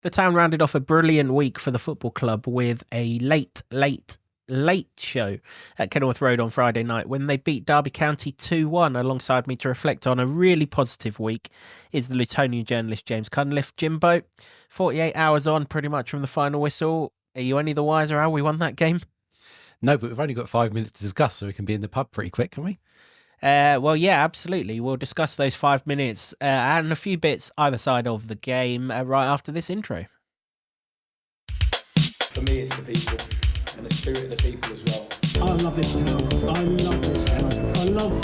The town rounded off a brilliant week for the football club with a late show at Kenilworth Road on Friday night when they beat Derby County 2-1. Alongside me to reflect on a really positive week is the Lutonian journalist James Cunliffe. Jimbo, 48 hours on pretty much from the final whistle. Are you any the wiser how we won that game? No, but we've only got 5 minutes to discuss, so we can be in the pub pretty quick, can we? Well, yeah, absolutely. We'll discuss those 5 minutes and a few bits either side of the game right after this intro. For me, it's the people and the spirit of the people as well. I love this town. I love this town. I love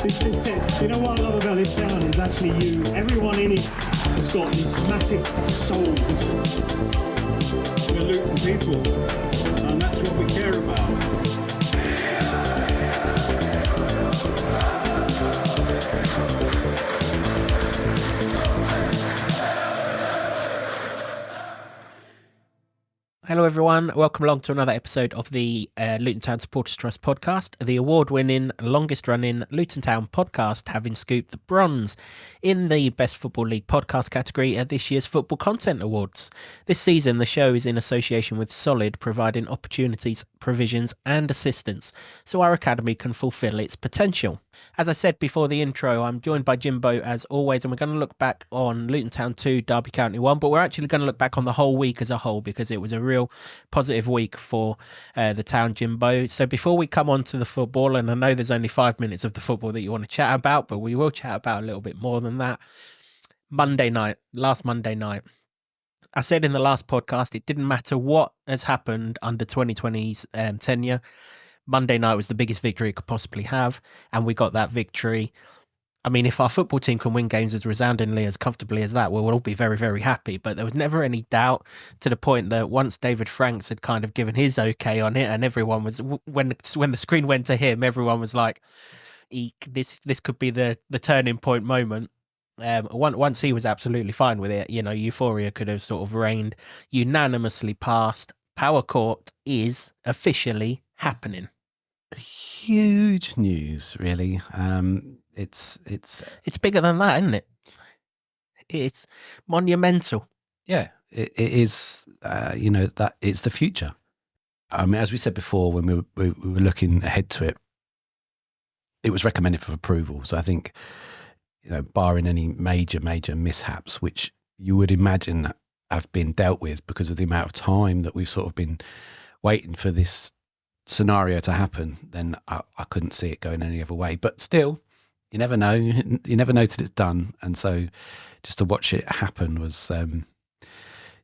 this town. You know what I love about this town is actually you. Everyone in it has got this massive soul. We're Luton people, and that's what we care about. Hello, everyone. Welcome along to another episode of the Luton Town Supporters Trust podcast, the award-winning, longest-running Luton Town podcast, having scooped the bronze in the Best Football League podcast category at this year's Football Content Awards. This season, the show is in association with Solid, providing opportunities, provisions and assistance so our academy can fulfil its potential. As I said before the intro, I'm joined by Jimbo as always, and we're going to look back on Luton Town 2, Derby County 1, but we're actually going to look back on the whole week as a whole because it was a real positive week for the town, Jimbo. So before we come on to the football, and I know there's only 5 minutes of the football that you want to chat about, but we will chat about a little bit more than that. Last Monday night, I said in the last podcast, it didn't matter what has happened under 2020's tenure. Monday night was the biggest victory it could possibly have, and we got that victory. I mean, if our football team can win games as resoundingly, as comfortably as that, we'll all be very, very happy. But there was never any doubt, to the point that once David Franks had kind of given his okay on it, and everyone was, when the screen went to him, everyone was like, this could be the turning point moment. Once he was absolutely fine with it, you know, euphoria could have sort of reigned unanimously past. Power Court is officially happening. Huge news, really. It's bigger than that, isn't it? It's monumental. Yeah, it is. That it's the future. I mean, as we said before, when we were looking ahead to it, it was recommended for approval. So I think, barring any major mishaps, which you would imagine have been dealt with because of the amount of time that we've sort of been waiting for this scenario to happen, then I couldn't see it going any other way. But still, you never know. You never know till it's done. And so just to watch it happen was,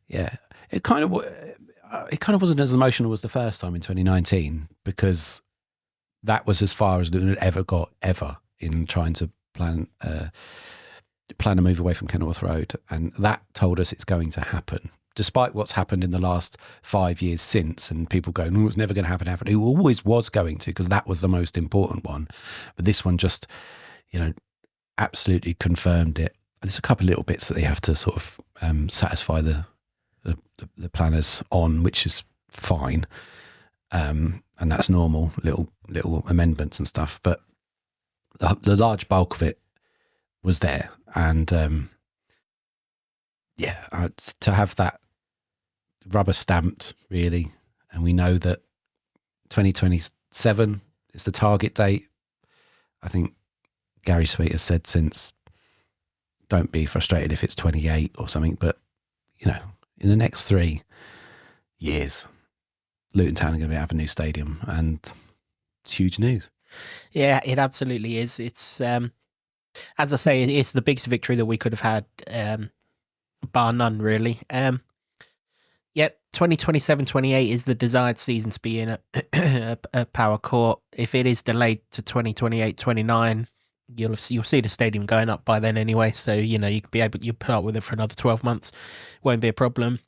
it kind of wasn't as emotional as the first time in 2019, because that was as far as Luton had ever got in trying to plan a move away from Kenilworth Road. And that told us it's going to happen. Despite what's happened in the last 5 years since, and people going, oh, it's never going to happen. It always was going to, because that was the most important one. But this one just, absolutely confirmed it. There's a couple of little bits that they have to sort of satisfy the planners on, which is fine. And that's normal, little amendments and stuff. But the large bulk of it was there. And to have that rubber stamped, really, and we know that 2027 is the target date. I think Gary Sweet has said since, don't be frustrated if it's 28 or something, but in the next 3 years, Luton Town are going to have a new stadium, and it's huge news. Yeah, it absolutely is. It's as I say, it's the biggest victory that we could have had, bar none, really. 2027-28 is the desired season to be in at Power Court. If it is delayed to 2028-29, you'll see the stadium going up by then anyway. So you could be able, you put up with it for another 12 months, won't be a problem.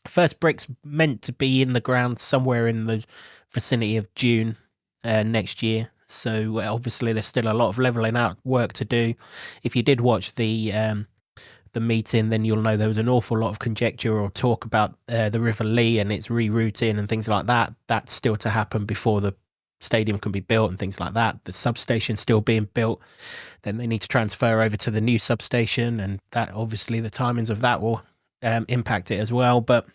First brick's meant to be in the ground somewhere in the vicinity of June next year. So obviously there's still a lot of levelling out work to do. If you did watch the meeting, then you'll know there was an awful lot of conjecture or talk about the River Lee and its rerouting and things like that. That's still to happen before the stadium can be built and things like that. The substation's still being built. Then they need to transfer over to the new substation, and that obviously the timings of that will impact it as well. But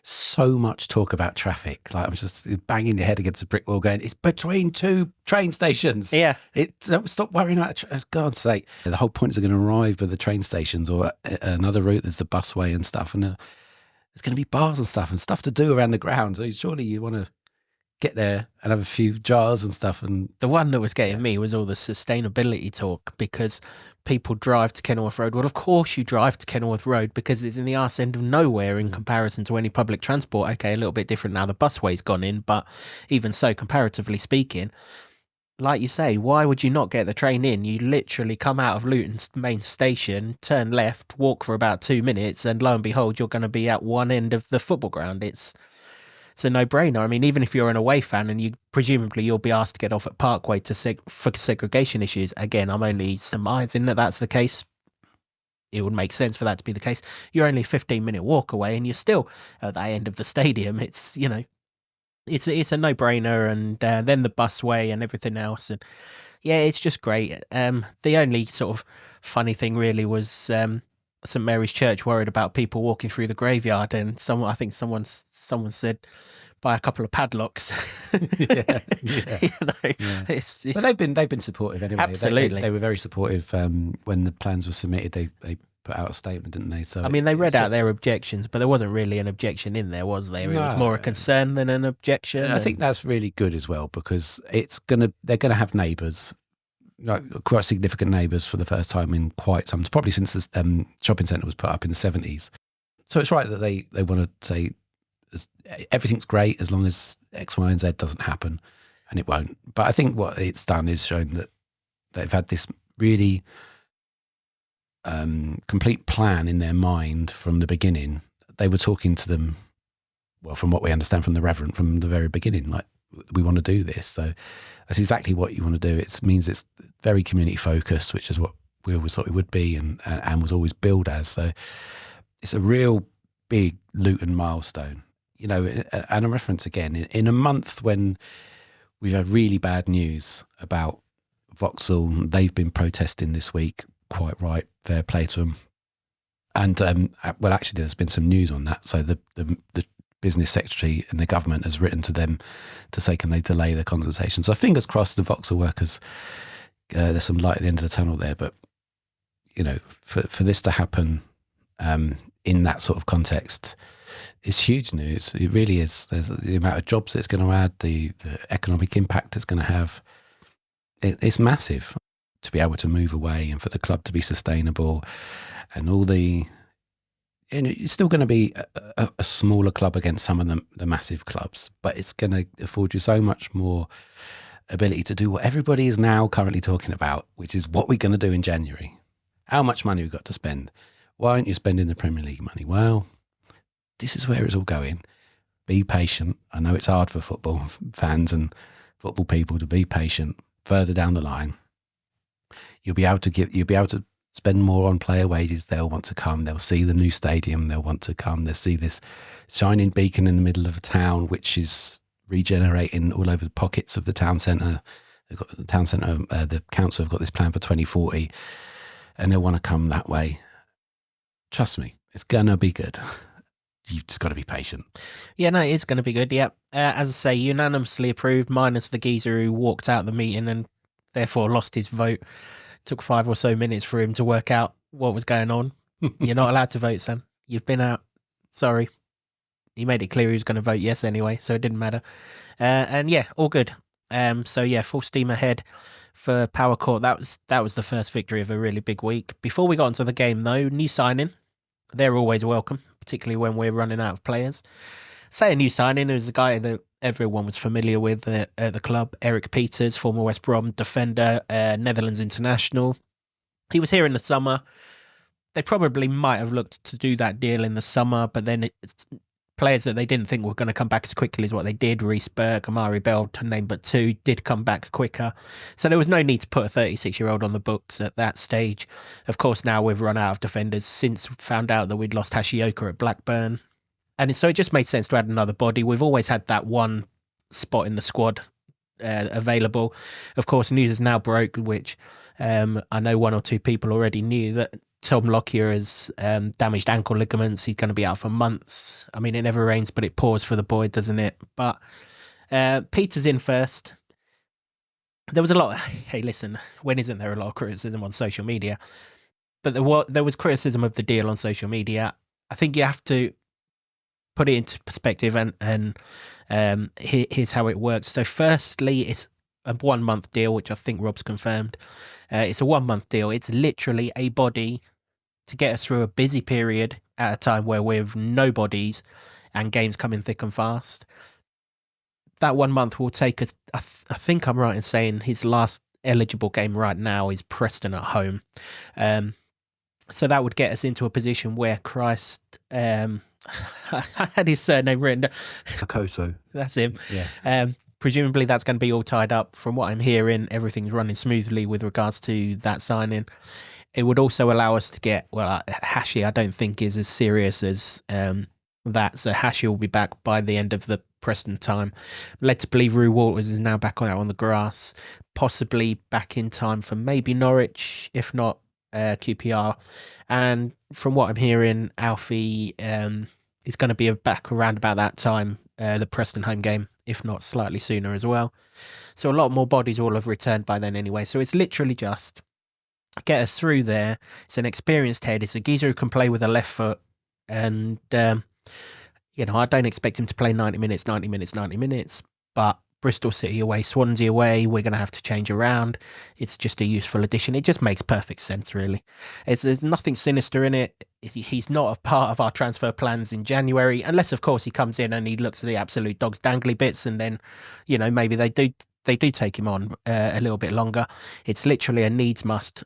So much talk about traffic. Like I'm just banging your head against a brick wall going, it's between two train stations. yeah, Stop worrying about it. As God's sake. The whole point is they're going to arrive by the train stations or another route. There's the busway and stuff. And there's going to be bars and stuff to do around the ground. So surely you want to get there and have a few jars and stuff. And the one that was getting me was all the sustainability talk, because people drive to Kenilworth Road. Well, of course you drive to Kenilworth Road because it's in the arse end of nowhere in comparison to any public transport. Okay, a little bit different now the busway's gone in, but even so, comparatively speaking, like you say, why would you not get the train in? You literally come out of Luton's main station, turn left, walk for about 2 minutes, and lo and behold, you're going to be at one end of the football ground. It's a no-brainer. I mean, even if you're an away fan and presumably you'll be asked to get off at Parkway for segregation issues. Again, I'm only surmising that that's the case. It would make sense for that to be the case. You're only a 15-minute walk away and you're still at that end of the stadium. It's, it's a no-brainer. And then the busway and everything else. And yeah, it's just great. The only sort of funny thing really was St Mary's Church worried about people walking through the graveyard, and I think someone said buy a couple of padlocks. yeah. But they've been supportive anyway. Absolutely, they were very supportive when the plans were submitted. They put out a statement, didn't they? So I mean, they read out their objections, but there wasn't really an objection in there, was there? It was more a concern than an objection. I think that's really good as well, because they're gonna have neighbours. Like quite significant neighbours for the first time in quite some, probably since the shopping centre was put up in the 70s. So it's right that they want to say everything's great as long as X, Y, and Z doesn't happen, and it won't. But I think what it's done is shown that they've had this really complete plan in their mind from the beginning. They were talking to them, well, from what we understand from the Reverend, from the very beginning, like, we want to do this. So that's exactly what you want to do. It means it's very community focused, which is what we always thought it would be and was always billed as. So it's a real big Luton milestone, and a reference again in a month when we've had really bad news about Vauxhall. They've been protesting this week, quite right, fair play to them. And well, actually there's been some news on that. So the business secretary and the government has written to them to say, can they delay the consultation? So fingers crossed the Vauxhall workers, there's some light at the end of the tunnel there. But, for this to happen in that sort of context, it's huge news. It really is. There's the amount of jobs it's going to add, the economic impact it's going to have. It's massive to be able to move away and for the club to be sustainable and all the... And it's still going to be a smaller club against some of the massive clubs, but it's going to afford you so much more ability to do what everybody is now currently talking about, which is what we're going to do in January. How much money we've got to spend. Why aren't you spending the Premier League money? Well, this is where it's all going. Be patient. I know it's hard for football fans and football people to be patient. Further down the line, you'll be able to spend more on player wages. They'll want to come. They'll see the new stadium. They'll want to come. They'll see this shining beacon in the middle of a town, which is regenerating all over the pockets of the town centre. They've got the town centre. The council have got this plan for 2040, and they'll want to come that way. Trust me, it's gonna be good. You've just got to be patient. Yeah, no, it's going to be good. Yeah, as I say, unanimously approved, minus the geezer who walked out of the meeting and therefore lost his vote. Took 5 or so minutes for him to work out what was going on. You're not allowed to vote, son. You've been out. Sorry. He made it clear he was going to vote yes anyway, so it didn't matter. And yeah, all good. So yeah, full steam ahead for Power Court. That was the first victory of a really big week. Before we got into the game though, new signing. They're always welcome, particularly when we're running out of players. Say a new signing, there's a guy that everyone was familiar with at the club, Eric Peters, former West Brom defender, Netherlands international. He was here in the summer. They probably might have looked to do that deal in the summer, but then it's players that they didn't think were going to come back as quickly as what they did. Reece Burke, Amari'i Bell, to name but two, did come back quicker. So there was no need to put a 36-year-old on the books at that stage. Of course, now we've run out of defenders since we found out that we'd lost Hashioka at Blackburn. And so it just made sense to add another body. We've always had that one spot in the squad available. Of course, news has now broke, which I know one or two people already knew, that Tom Lockyer has damaged ankle ligaments. He's going to be out for months. I mean, it never rains, but it pours for the boy, doesn't it? But Peter's in first. There was a lot. Hey, listen, when isn't there a lot of criticism on social media? But there was criticism of the deal on social media. I think you have to put it into perspective, and here's how it works. So firstly, it's a 1 month deal, which I think Rob's confirmed. It's a 1 month deal. It's literally a body to get us through a busy period at a time where we've no bodies and games coming thick and fast. That 1 month will take us, I think I'm right in saying his last eligible game right now is Preston at home. So that would get us into a position where Christ, I had his surname written. Akoso. That's him. Yeah. Presumably that's going to be all tied up. From what I'm hearing, everything's running smoothly with regards to that signing. It would also allow us to get, well, Hashi I don't think is as serious as that. So Hashi will be back by the end of the Preston time. Led to believe Rue Waters is now back out on the grass, possibly back in time for maybe Norwich, if not QPR. And from what I'm hearing, Alfie is going to be back around about that time, the Preston home game, if not slightly sooner as well. So a lot more bodies will have returned by then anyway. So it's literally just get us through there. It's an experienced head. It's a geezer who can play with a left foot. And, I don't expect him to play 90 minutes. But Bristol City away, Swansea away, we're going to have to change around. It's just a useful addition. It just makes perfect sense, really. There's nothing sinister in it. He's not a part of our transfer plans in January, unless, of course, he comes in and he looks at the absolute dog's dangly bits, and then, maybe they do take him on a little bit longer. It's literally a needs must,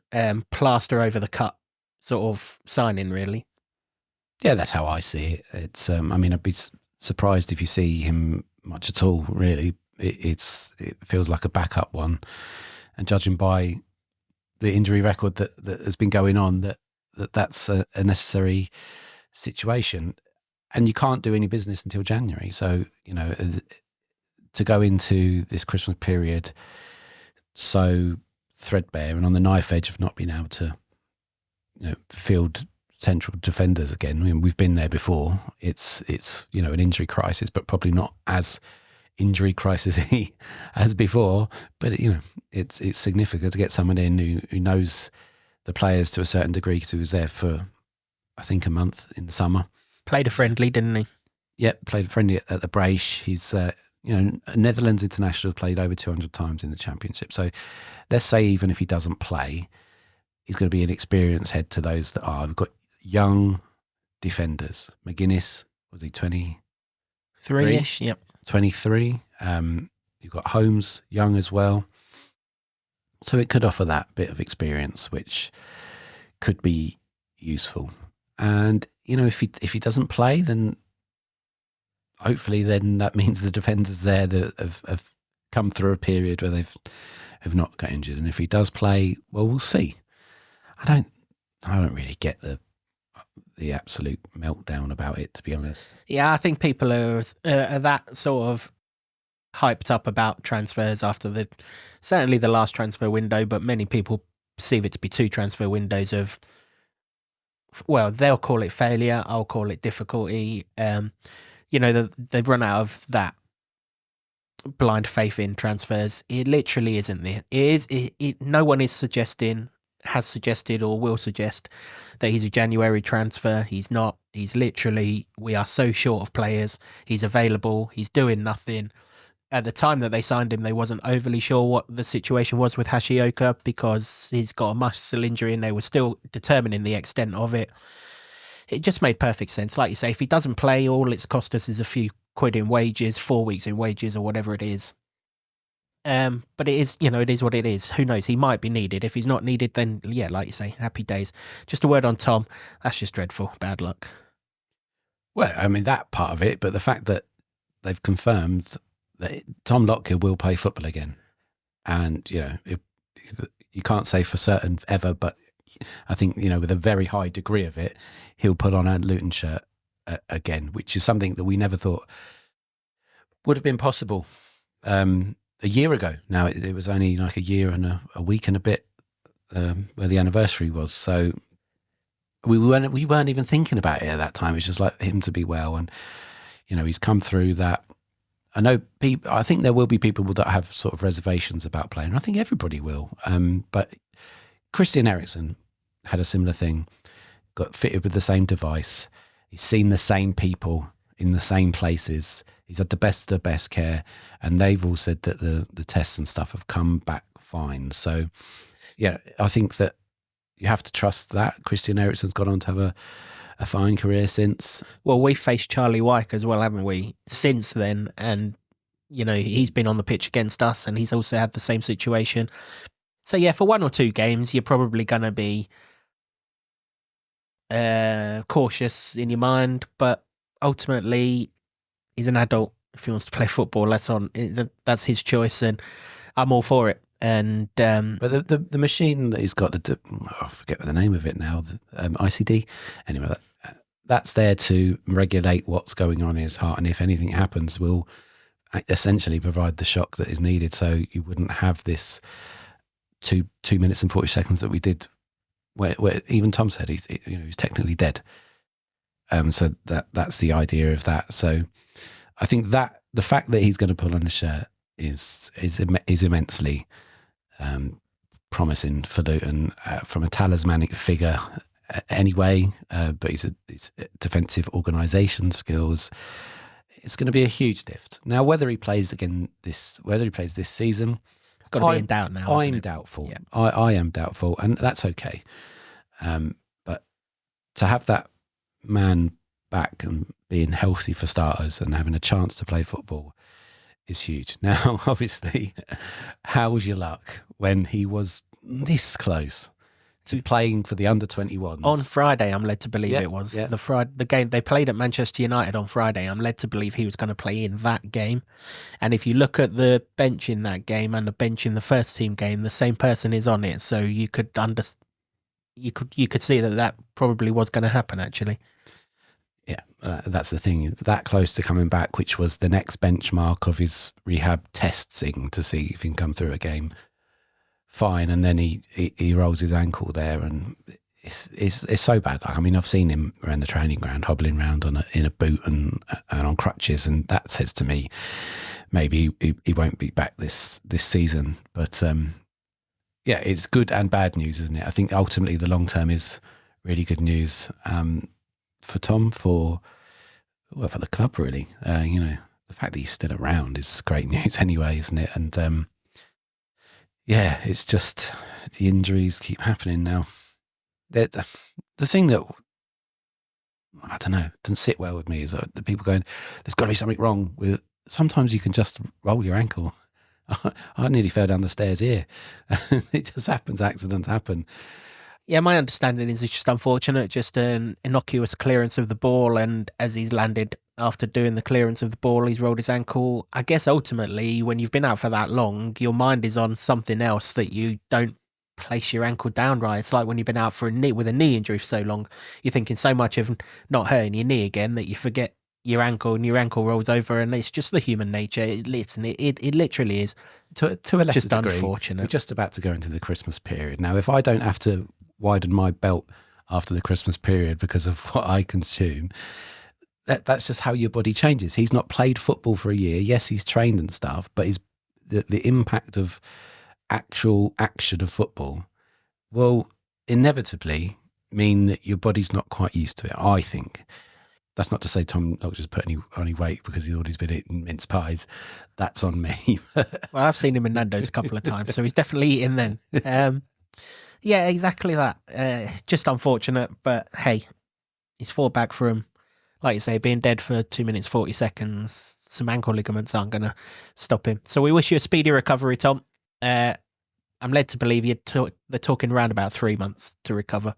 plaster over the cut sort of signing, really. Yeah, that's how I see it. It's, I'd be surprised if you see him much at all, really. It feels like a backup one, and judging by the injury record that has been going on, that's a necessary situation, and you can't do any business until January. So to go into this Christmas period so threadbare and on the knife edge of not being able to field central defenders again. I mean, we've been there before. It's an injury crisis, but probably not as injury crisis-y as before. But it's significant to get someone in who knows the players to a certain degree, because he was there for I think a month in the summer. Played a friendly, didn't he? Yep, played a friendly at the Brace. He's a Netherlands international, played over 200 times in the Championship. So let's say even if he doesn't play, he's going to be an experienced head to those that are. We've got young defenders. McGuinness, was he 20? 3-ish, yep. 23. You've got Holmes, young as well. So it could offer that bit of experience, which could be useful. And, if he doesn't play, then hopefully then that means the defenders there that have come through a period where have not got injured. And if he does play, well, we'll see. I don't really get the absolute meltdown about it, to be honest. Yeah, I think people are that sort of hyped up about transfers after certainly the last transfer window, but many people perceive it to be two transfer windows of, well, they'll call it failure, I'll call it difficulty. They've run out of that blind faith in transfers. It literally isn't there. No one has suggested or will suggest that he's a January transfer. He's not. He's literally, we are so short of players. He's available. He's doing nothing. At the time that they signed him, they wasn't overly sure what the situation was with Hashioka, because he's got a muscle injury and they were still determining the extent of it. It just made perfect sense. Like you say, if he doesn't play, all it's cost us is a few quid in wages, 4 weeks in wages or whatever it is. But it is, it is what it is. Who knows? He might be needed. If he's not needed, then yeah, like you say, happy days. Just a word on Tom. That's just dreadful. Bad luck. Well, I mean, that part of it, but the fact that they've confirmed that Tom Lockyer will play football again. And, you can't say for certain ever, but I think, with a very high degree of it, he'll put on a Luton shirt again, which is something that we never thought would have been possible. A year ago now, it was only like a year and a week and a bit where the anniversary was. So we weren't even thinking about it at that time. It's just like him to be well, and he's come through that. I know people. I think there will be people that have sort of reservations about playing. I think everybody will. But Christian Eriksen had a similar thing. Got fitted with the same device. He's seen the same people in the same places. He's had the best of the best care, and they've all said that the tests and stuff have come back fine. So, yeah, I think that you have to trust that. Christian Eriksen's gone on to have a fine career since. Well, we faced Charlie Wyke as well, haven't we, since then? And, he's been on the pitch against us, and he's also had the same situation. So, yeah, for 1 or 2 games, you're probably going to be cautious in your mind, but ultimately, he's an adult. If he wants to play football, that's his choice, and I'm all for it. And but the machine that he's got, I forget the name of it now, ICD. Anyway, that's there to regulate what's going on in his heart, and if anything happens, will essentially provide the shock that is needed. So you wouldn't have this 2 minutes and 40 seconds that we did, where even Tom said he's technically dead. So that's the idea of that. So I think that the fact that he's going to pull on a shirt is immensely promising for Luton from a talismanic figure anyway, but he's defensive organisation skills. It's going to be a huge lift. Now, whether he plays this season, it's got to be in doubt now. I'm doubtful. Yeah. I am doubtful, and that's okay. But to have that man back and being healthy for starters and having a chance to play football is huge. Now, obviously, how was your luck when he was this close to playing for the under-21s? On Friday, I'm led to believe it was. Yeah. The game they played at Manchester United on Friday, I'm led to believe he was going to play in that game. And if you look at the bench in that game and the bench in the first team game, the same person is on it. So you could you could see that probably was going to happen, actually. Yeah, that's the thing. That close to coming back, which was the next benchmark of his rehab testing to see if he can come through a game fine, and then he rolls his ankle there, and it's so bad. I mean, I've seen him around the training ground hobbling around in a boot and on crutches, and that says to me maybe he won't be back this season. But yeah, it's good and bad news, isn't it? I think ultimately the long term is really good news. For Tom, for the club, really. The fact that he's still around is great news anyway, isn't it? And yeah, it's just the injuries keep happening now. The thing that, I don't know, doesn't sit well with me is the people going, there's got to be something wrong with. Sometimes you can just roll your ankle. I nearly fell down the stairs here. It just happens, accidents happen. Yeah, my understanding is it's just unfortunate, just an innocuous clearance of the ball, and as he's landed after doing the clearance of the ball, he's rolled his ankle. I guess ultimately, when you've been out for that long, your mind is on something else that you don't place your ankle down right. It's like when you've been out for with a knee injury for so long, you're thinking so much of not hurting your knee again that you forget your ankle, and your ankle rolls over, and it's just the human nature. It literally is. To a lesser just degree, unfortunate. We're just about to go into the Christmas period. Now, if I don't have to widen my belt after the Christmas period because of what I consume, that's just how your body changes. He's not played football for a year. Yes, he's trained and stuff, but the impact of actual action of football will inevitably mean that your body's not quite used to it, I think. That's not to say Tom Lockyer's put any weight because he's always been eating mince pies. That's on me. Well, I've seen him in Nando's a couple of times, so he's definitely eating then. Yeah, exactly that. Just unfortunate, but hey, he's fought back from, like you say, being dead for 2 minutes, 40 seconds. Some ankle ligaments aren't going to stop him. So we wish you a speedy recovery, Tom. I'm led to believe they're talking around about 3 months to recover.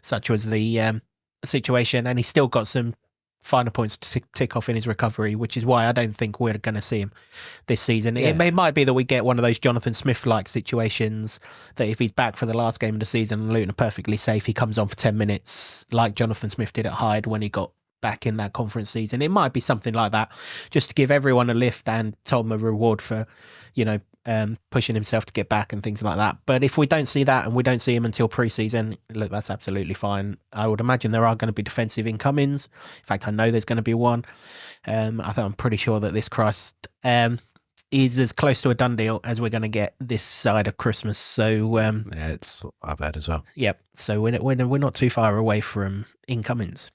Such was the situation, and he's still got some finer points to tick off in his recovery, which is why I don't think we're going to see him this season. Yeah. It might be that we get one of those Jonathan Smith-like situations that if he's back for the last game of the season and Luton are perfectly safe, he comes on for 10 minutes like Jonathan Smith did at Hyde when he got back in that conference season. It might be something like that, just to give everyone a lift and Tom a reward for, pushing himself to get back and things like that. But if we don't see that and we don't see him until pre-season, look, that's absolutely fine. I would imagine there are going to be defensive incomings. In fact, I know there's going to be one. I'm pretty sure that this Christ is as close to a done deal as we're going to get this side of Christmas. So yeah, it's what I've heard as well. Yep. So we're not too far away from incomings.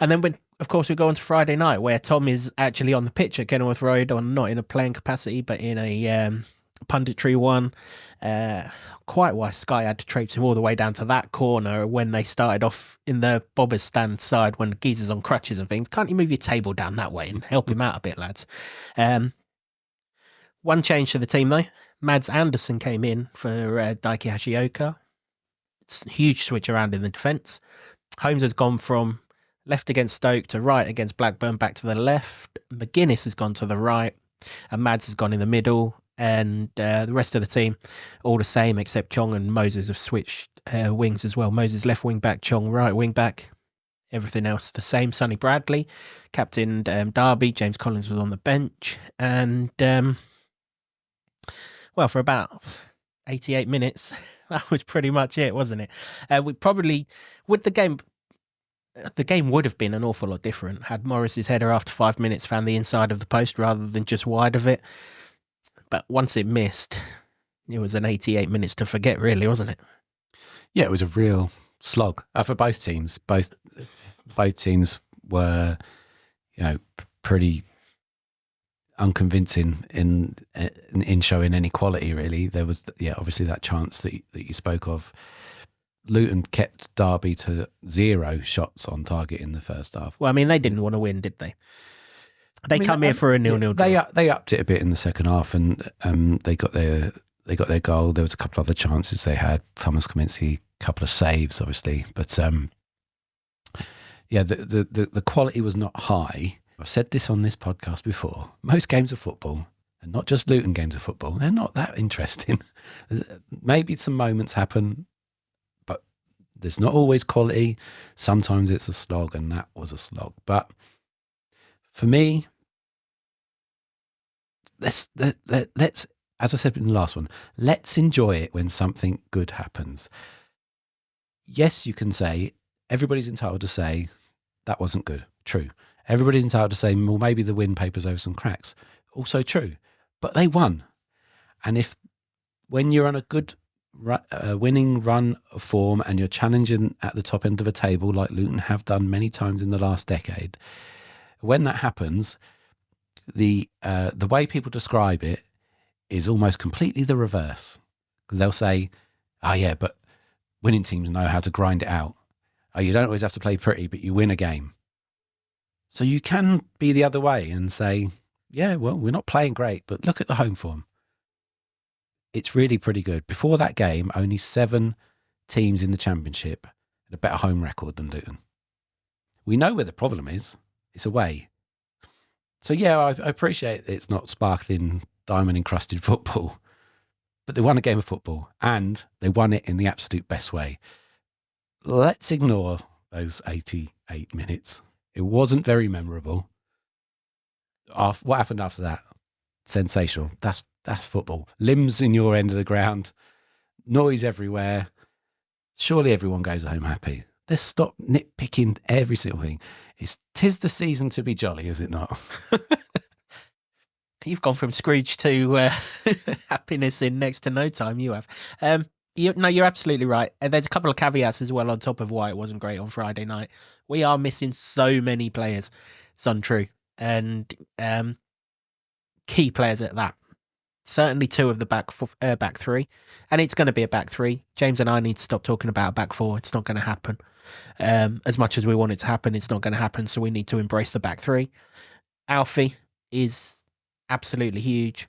And then of course we go on to Friday night, where Tom is actually on the pitch at Kenilworth Road, not in a playing capacity, but in a punditry one. Quite why Sky had to traipse him all the way down to that corner when they started off in the Bobbers stand side when the geezer's on crutches and things. Can't you move your table down that way and help him out a bit, lads? One change to the team, though. Mads Anderson came in for Daiki Hashioka. It's a huge switch around in the defence. Holmes has gone from left against Stoke to right against Blackburn, back to the left. McGuinness has gone to the right, and Mads has gone in the middle. And the rest of the team, all the same, except Chong and Moses have switched wings as well. Moses left wing back, Chong right wing back. Everything else the same. Sonny Bradley captained Derby. James Cunliffe was on the bench. And well, for about 88 minutes, that was pretty much it, wasn't it? We probably, with the game would have been an awful lot different had Morris's header after 5 minutes found the inside of the post rather than just wide of it. But once it missed, it was an 88 minutes to forget, really, wasn't it? Yeah, it was a real slog for both teams. Both teams were, pretty unconvincing in showing any quality. Really, there was obviously that chance that you spoke of. Luton kept Derby to 0 shots on target in the first half. Well, I mean, they didn't want to win, did they? They come here for a 0-0 draw. They upped it a bit in the second half, and they got their goal. There was a couple of other chances they had. Thomas Kaminsky, a couple of saves, obviously, but the quality was not high. I've said this on this podcast before. Most games of football, and not just Luton games of football, they're not that interesting. Maybe some moments happen, but there's not always quality. Sometimes it's a slog, and that was a slog. But for me, let's, as I said in the last one, let's enjoy it when something good happens. Yes, you can say, everybody's entitled to say, that wasn't good. True. Everybody's entitled to say, well, maybe the win papers over some cracks. Also true. But they won. And when you're on a good winning run of form and you're challenging at the top end of a table like Luton have done many times in the last decade, when that happens, the way people describe it is almost completely the reverse. Because they'll say, oh yeah, but winning teams know how to grind it out. Oh, you don't always have to play pretty, but you win a game. So you can be the other way and say, yeah, well, we're not playing great, but look at the home form. It's really pretty good. Before that game, only 7 teams in the Championship had a better home record than Luton. We know where the problem is. It's away. So yeah, I appreciate it's not sparkling, diamond-encrusted football, but they won a game of football, and they won it in the absolute best way. Let's ignore those 88 minutes. It wasn't very memorable. What happened after that? Sensational. That's football. Limbs in your end of the ground, noise everywhere. Surely everyone goes home happy. Let's stop nitpicking every single thing. 'Tis the season to be jolly, is it not? You've gone from Scrooge to happiness in next to no time. You have. You're absolutely right. There's a couple of caveats as well on top of why it wasn't great on Friday night. We are missing so many players. It's untrue. And key players at that. Certainly 2 of the back 3. And it's going to be a back 3. James and I need to stop talking about back 4. It's not going to happen. As much as we want it to happen, it's not going to happen. So we need to embrace the back 3. Alfie is absolutely huge.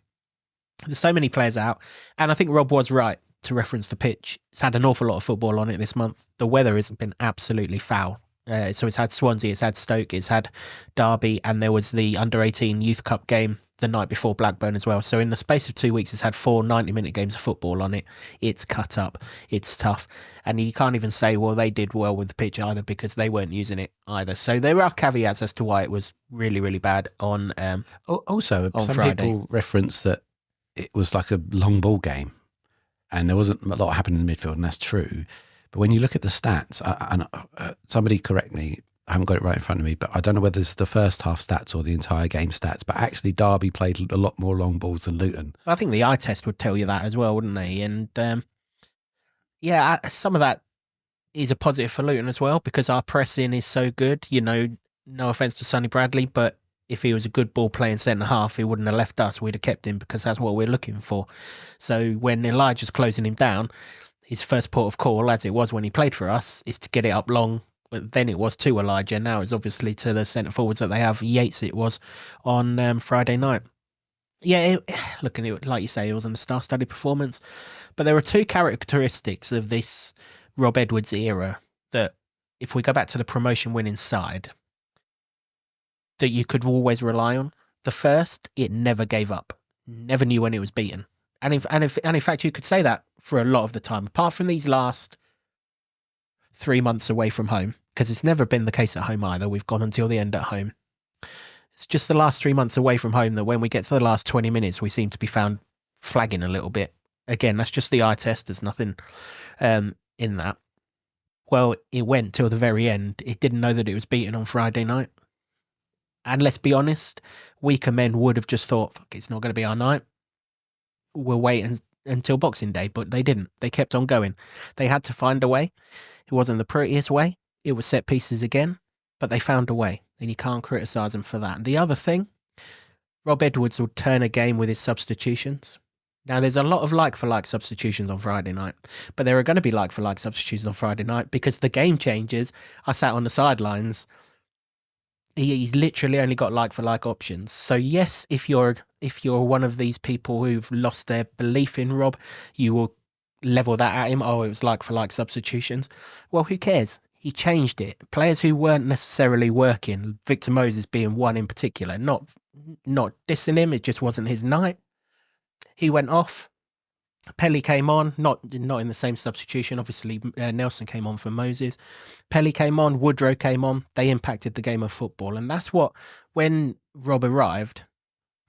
There's so many players out. And I think Rob was right to reference the pitch. It's had an awful lot of football on it this month. The weather has been absolutely foul. So it's had Swansea, it's had Stoke, it's had Derby, and there was the Under-18 Youth Cup game the night before Blackburn as well. So in the space of 2 weeks, it's had 4 90-minute games of football on it. It's cut up. It's tough. And you can't even say, well, they did well with the pitch either because they weren't using it either. So there are caveats as to why it was really, really bad on Also, on some Friday. people reference that it was like a long ball game, and there wasn't a lot happening in the midfield, and that's true. But when you look at the stats, and somebody correct me, I haven't got it right in front of me, but I don't know whether it's the first half stats or the entire game stats, but actually Derby played a lot more long balls than Luton. I think the eye test would tell you that as well, wouldn't they? And some of that is a positive for Luton as well, because our pressing is so good. You know, no offence to Sonny Bradley, but if he was a good ball playing centre half, he wouldn't have left us. We'd have kept him, because that's what we're looking for. So when Elijah's closing him down, his first port of call, as it was when he played for us, is to get it up long. Then it was to Elijah. Now it's obviously to the centre forwards that they have. Yates it was on Friday night. Yeah, looking at it, like you say, it wasn't a star-studded performance. But there are two characteristics of this Rob Edwards era that, if we go back to the promotion-winning side, that you could always rely on. The first, it never gave up. Never knew when it was beaten. And in fact, you could say that for a lot of the time, apart from these last 3 months away from home, because it's never been the case at home either. We've gone until the end at home. It's just the last 3 months away from home that when we get to the last 20 minutes, we seem to be found flagging a little bit. Again, that's just the eye test. There's nothing in that. Well, it went till the very end. It didn't know that it was beaten on Friday night. And let's be honest, weaker men would have just thought, fuck, it's not going to be our night. We'll wait until Boxing Day, but they didn't. They kept on going. They had to find a way. It wasn't the prettiest way. It was set pieces again, but they found a way, and you can't criticise them for that. And the other thing, Rob Edwards would turn a game with his substitutions. Now, there's a lot of like-for-like substitutions on Friday night, but there are going to be like-for-like substitutions on Friday night because the game changers are sat on the sidelines. He's literally only got like-for-like options. So yes, if you're one of these people who've lost their belief in Rob, you will level that at him. Oh, it was like-for-like substitutions. Well, who cares? He changed it. Players who weren't necessarily working, Victor Moses being one in particular, not dissing him, it just wasn't his night. He went off. Pelly came on, not in the same substitution. Obviously, Nelson came on for Moses. Pelly came on, Woodrow came on. They impacted the game of football. And that's what, when Rob arrived,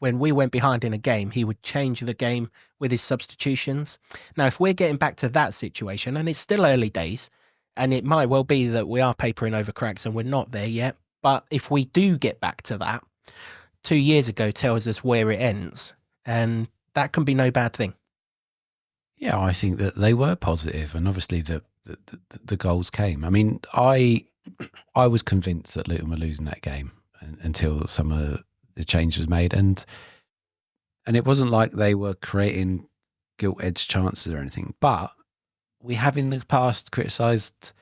when we went behind in a game, he would change the game with his substitutions. Now, if we're getting back to that situation, and it's still early days, and it might well be that we are papering over cracks and we're not there yet, but if we do get back to that, 2 years ago tells us where it ends, and that can be no bad thing. Yeah, I think that they were positive, and obviously the goals came. I mean, I was convinced that Luton were losing that game until some of the change was made, and it wasn't like they were creating gilt-edged chances or anything. But we have in the past criticised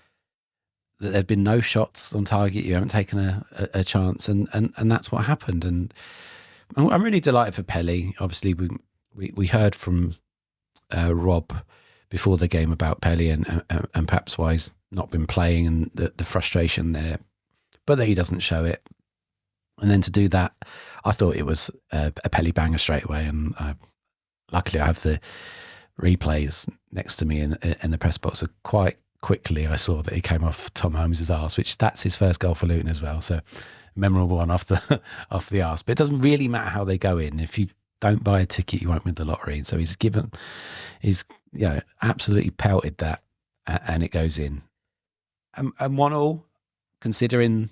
that there have been no shots on target. You haven't taken a chance, and that's what happened. And I'm really delighted for Pelly. Obviously, we heard from Rob before the game about Pelly and perhaps why he's not been playing and the frustration there, but that he doesn't show it. And then to do that, I thought it was a Pelly banger straight away. And luckily I have the replays next to me in the press box. So quite quickly I saw that he came off Tom Holmes' arse, which that's his first goal for Luton as well. So memorable one off the arse. But it doesn't really matter how they go in. If you don't buy a ticket, you won't win the lottery. So he's absolutely pelted that, and it goes in. And 1-1, considering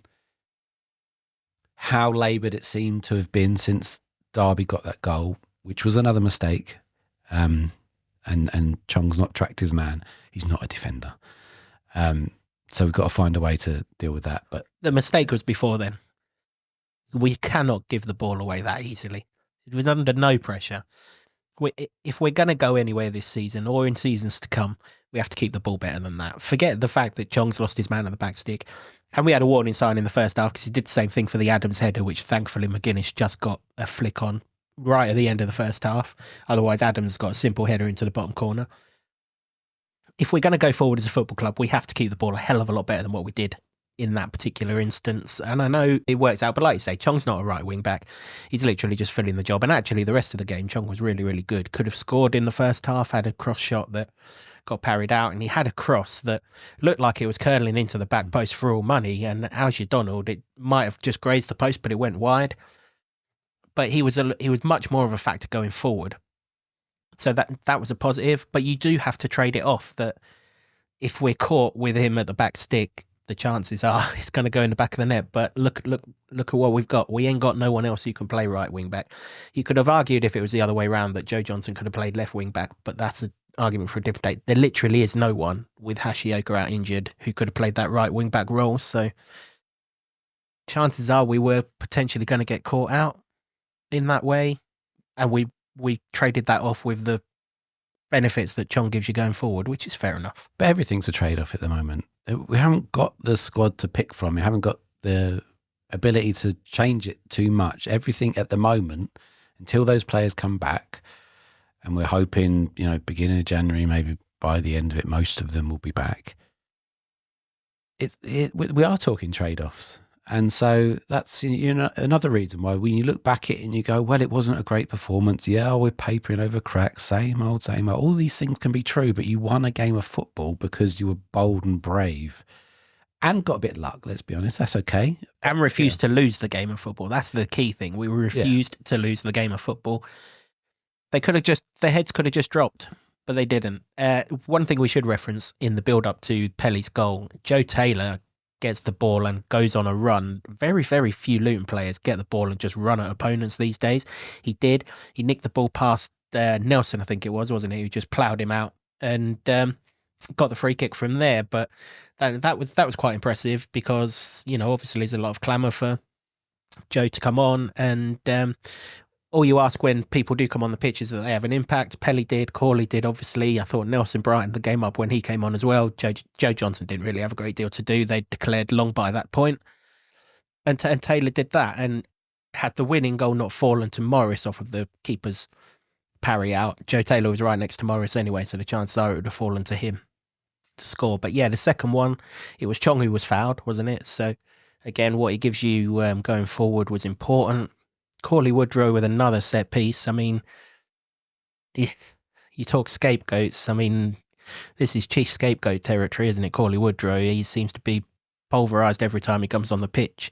how laboured it seemed to have been since Derby got that goal, which was another mistake. And Chong's not tracked his man. He's not a defender. So we've got to find a way to deal with that. But the mistake was before then. We cannot give the ball away that easily. It was under no pressure. If we're going to go anywhere this season or in seasons to come, we have to keep the ball better than that. Forget the fact that Chong's lost his man at the back stick. And we had a warning sign in the first half because he did the same thing for the Adams header, which thankfully McGuinness just got a flick on right at the end of the first half. Otherwise, Adams got a simple header into the bottom corner. If we're going to go forward as a football club, we have to keep the ball a hell of a lot better than what we did in that particular instance. And I know it works out, but like you say, Chong's not a right wing back. He's literally just filling the job. And actually the rest of the game, Chong was really, really good. Could have scored in the first half, had a cross shot that got parried out, and he had a cross that looked like it was curling into the back post for all money. And Algie Donald, it might have just grazed the post, but it went wide. But he was much more of a factor going forward. So that was a positive, but you do have to trade it off that if we're caught with him at the back stick, the chances are it's going to go in the back of the net. But look at what we've got. We ain't got no one else who can play right wing back. You could have argued if it was the other way around that Joe Johnson could have played left wing back, but that's an argument for a different day. There literally is no one with Hashioka out injured who could have played that right wing back role. So chances are we were potentially going to get caught out in that way, and we traded that off with the benefits that Chong gives you going forward, which is fair enough. But everything's a trade-off at the moment. We haven't got the squad to pick from. We haven't got the ability to change it too much. Everything at the moment, until those players come back, and we're hoping, beginning of January, maybe by the end of it, most of them will be back. We are talking trade-offs. And so that's another reason why when you look back at it and you go, well, it wasn't a great performance. Yeah, we're papering over cracks. Same old, same old. All these things can be true, but you won a game of football because you were bold and brave and got a bit of luck, let's be honest. That's okay. And refused to lose the game of football. That's the key thing. We refused to lose the game of football. Their heads could have just dropped, but they didn't. One thing we should reference in the build-up to Pelly's goal, Joe Taylor gets the ball and goes on a run. Very, very few Luton players get the ball and just run at opponents these days. He did. He nicked the ball past Nelson, I think it was, wasn't he? Who just ploughed him out and got the free kick from there. But that was quite impressive because, obviously there's a lot of clamour for Joe to come on, and all you ask when people do come on the pitch is that they have an impact. Pelly did, Corley did, obviously. I thought Nelson brightened the game up when he came on as well. Joe Johnson didn't really have a great deal to do. They declared long by that point. And Taylor did that, and had the winning goal not fallen to Morris off of the keeper's parry out. Joe Taylor was right next to Morris anyway, so the chances are it would have fallen to him to score. But yeah, the second one, it was Chong who was fouled, wasn't it? So again, what he gives you going forward was important. Corley Woodrow with another set piece. I mean, you talk scapegoats. I mean, this is chief scapegoat territory, isn't it? Corley Woodrow. He seems to be pulverised every time he comes on the pitch,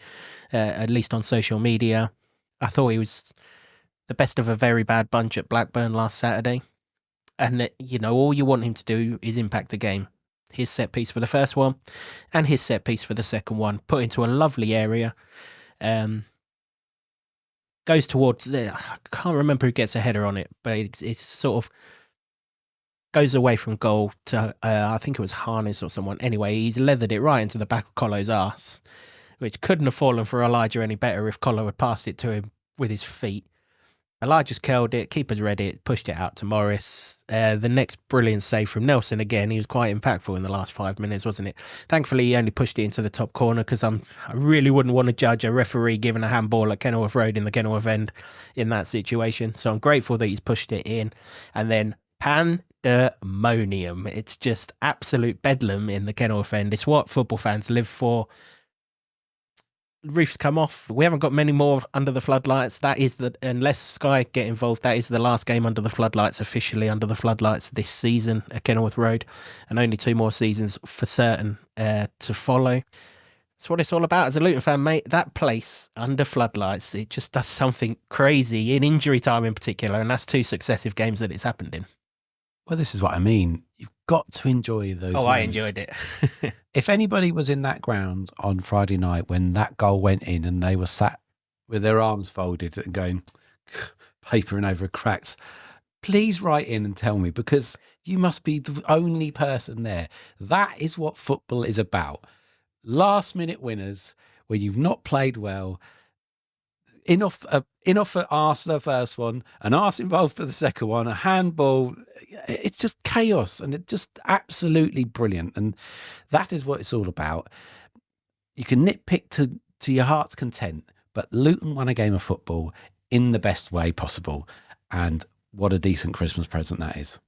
at least on social media. I thought he was the best of a very bad bunch at Blackburn last Saturday. And, all you want him to do is impact the game. His set piece for the first one and his set piece for the second one, put into a lovely area. Goes towards I can't remember who gets a header on it, but it's sort of goes away from goal to I think it was Harness or someone. Anyway, he's leathered it right into the back of Colo's arse, which couldn't have fallen for Elijah any better if Colo had passed it to him with his feet. Elijah's curled it, keeper's read it, pushed it out to Morris. The next brilliant save from Nelson again. He was quite impactful in the last 5 minutes, wasn't it? Thankfully, he only pushed it into the top corner because I really wouldn't want to judge a referee giving a handball at Kenilworth Road in the Kenilworth end in that situation. So I'm grateful that he's pushed it in. And then pandemonium. It's just absolute bedlam in the Kenilworth end. It's what football fans live for. Roofs come off. We haven't got many more under the floodlights. That is unless Sky get involved, that is the last game under the floodlights, officially under the floodlights this season at Kenilworth Road, and only 2 more seasons for certain to follow. That's what it's all about as a Luton fan, mate. That place under floodlights, it just does something crazy in injury time in particular, and that's 2 successive games that it's happened in. Well, this is what I mean. You've got to enjoy those moments. I enjoyed it. If anybody was in that ground on Friday night when that goal went in and they were sat with their arms folded and going, papering over cracks, please write in and tell me, because you must be the only person there. That is what football is about. Last minute winners where you've not played well. Enough for arse the first one, an arse involved for the second one, a handball. It's just chaos, and it's just absolutely brilliant. And that is what it's all about. You can nitpick to your heart's content, but Luton won a game of football in the best way possible. And what a decent Christmas present that is.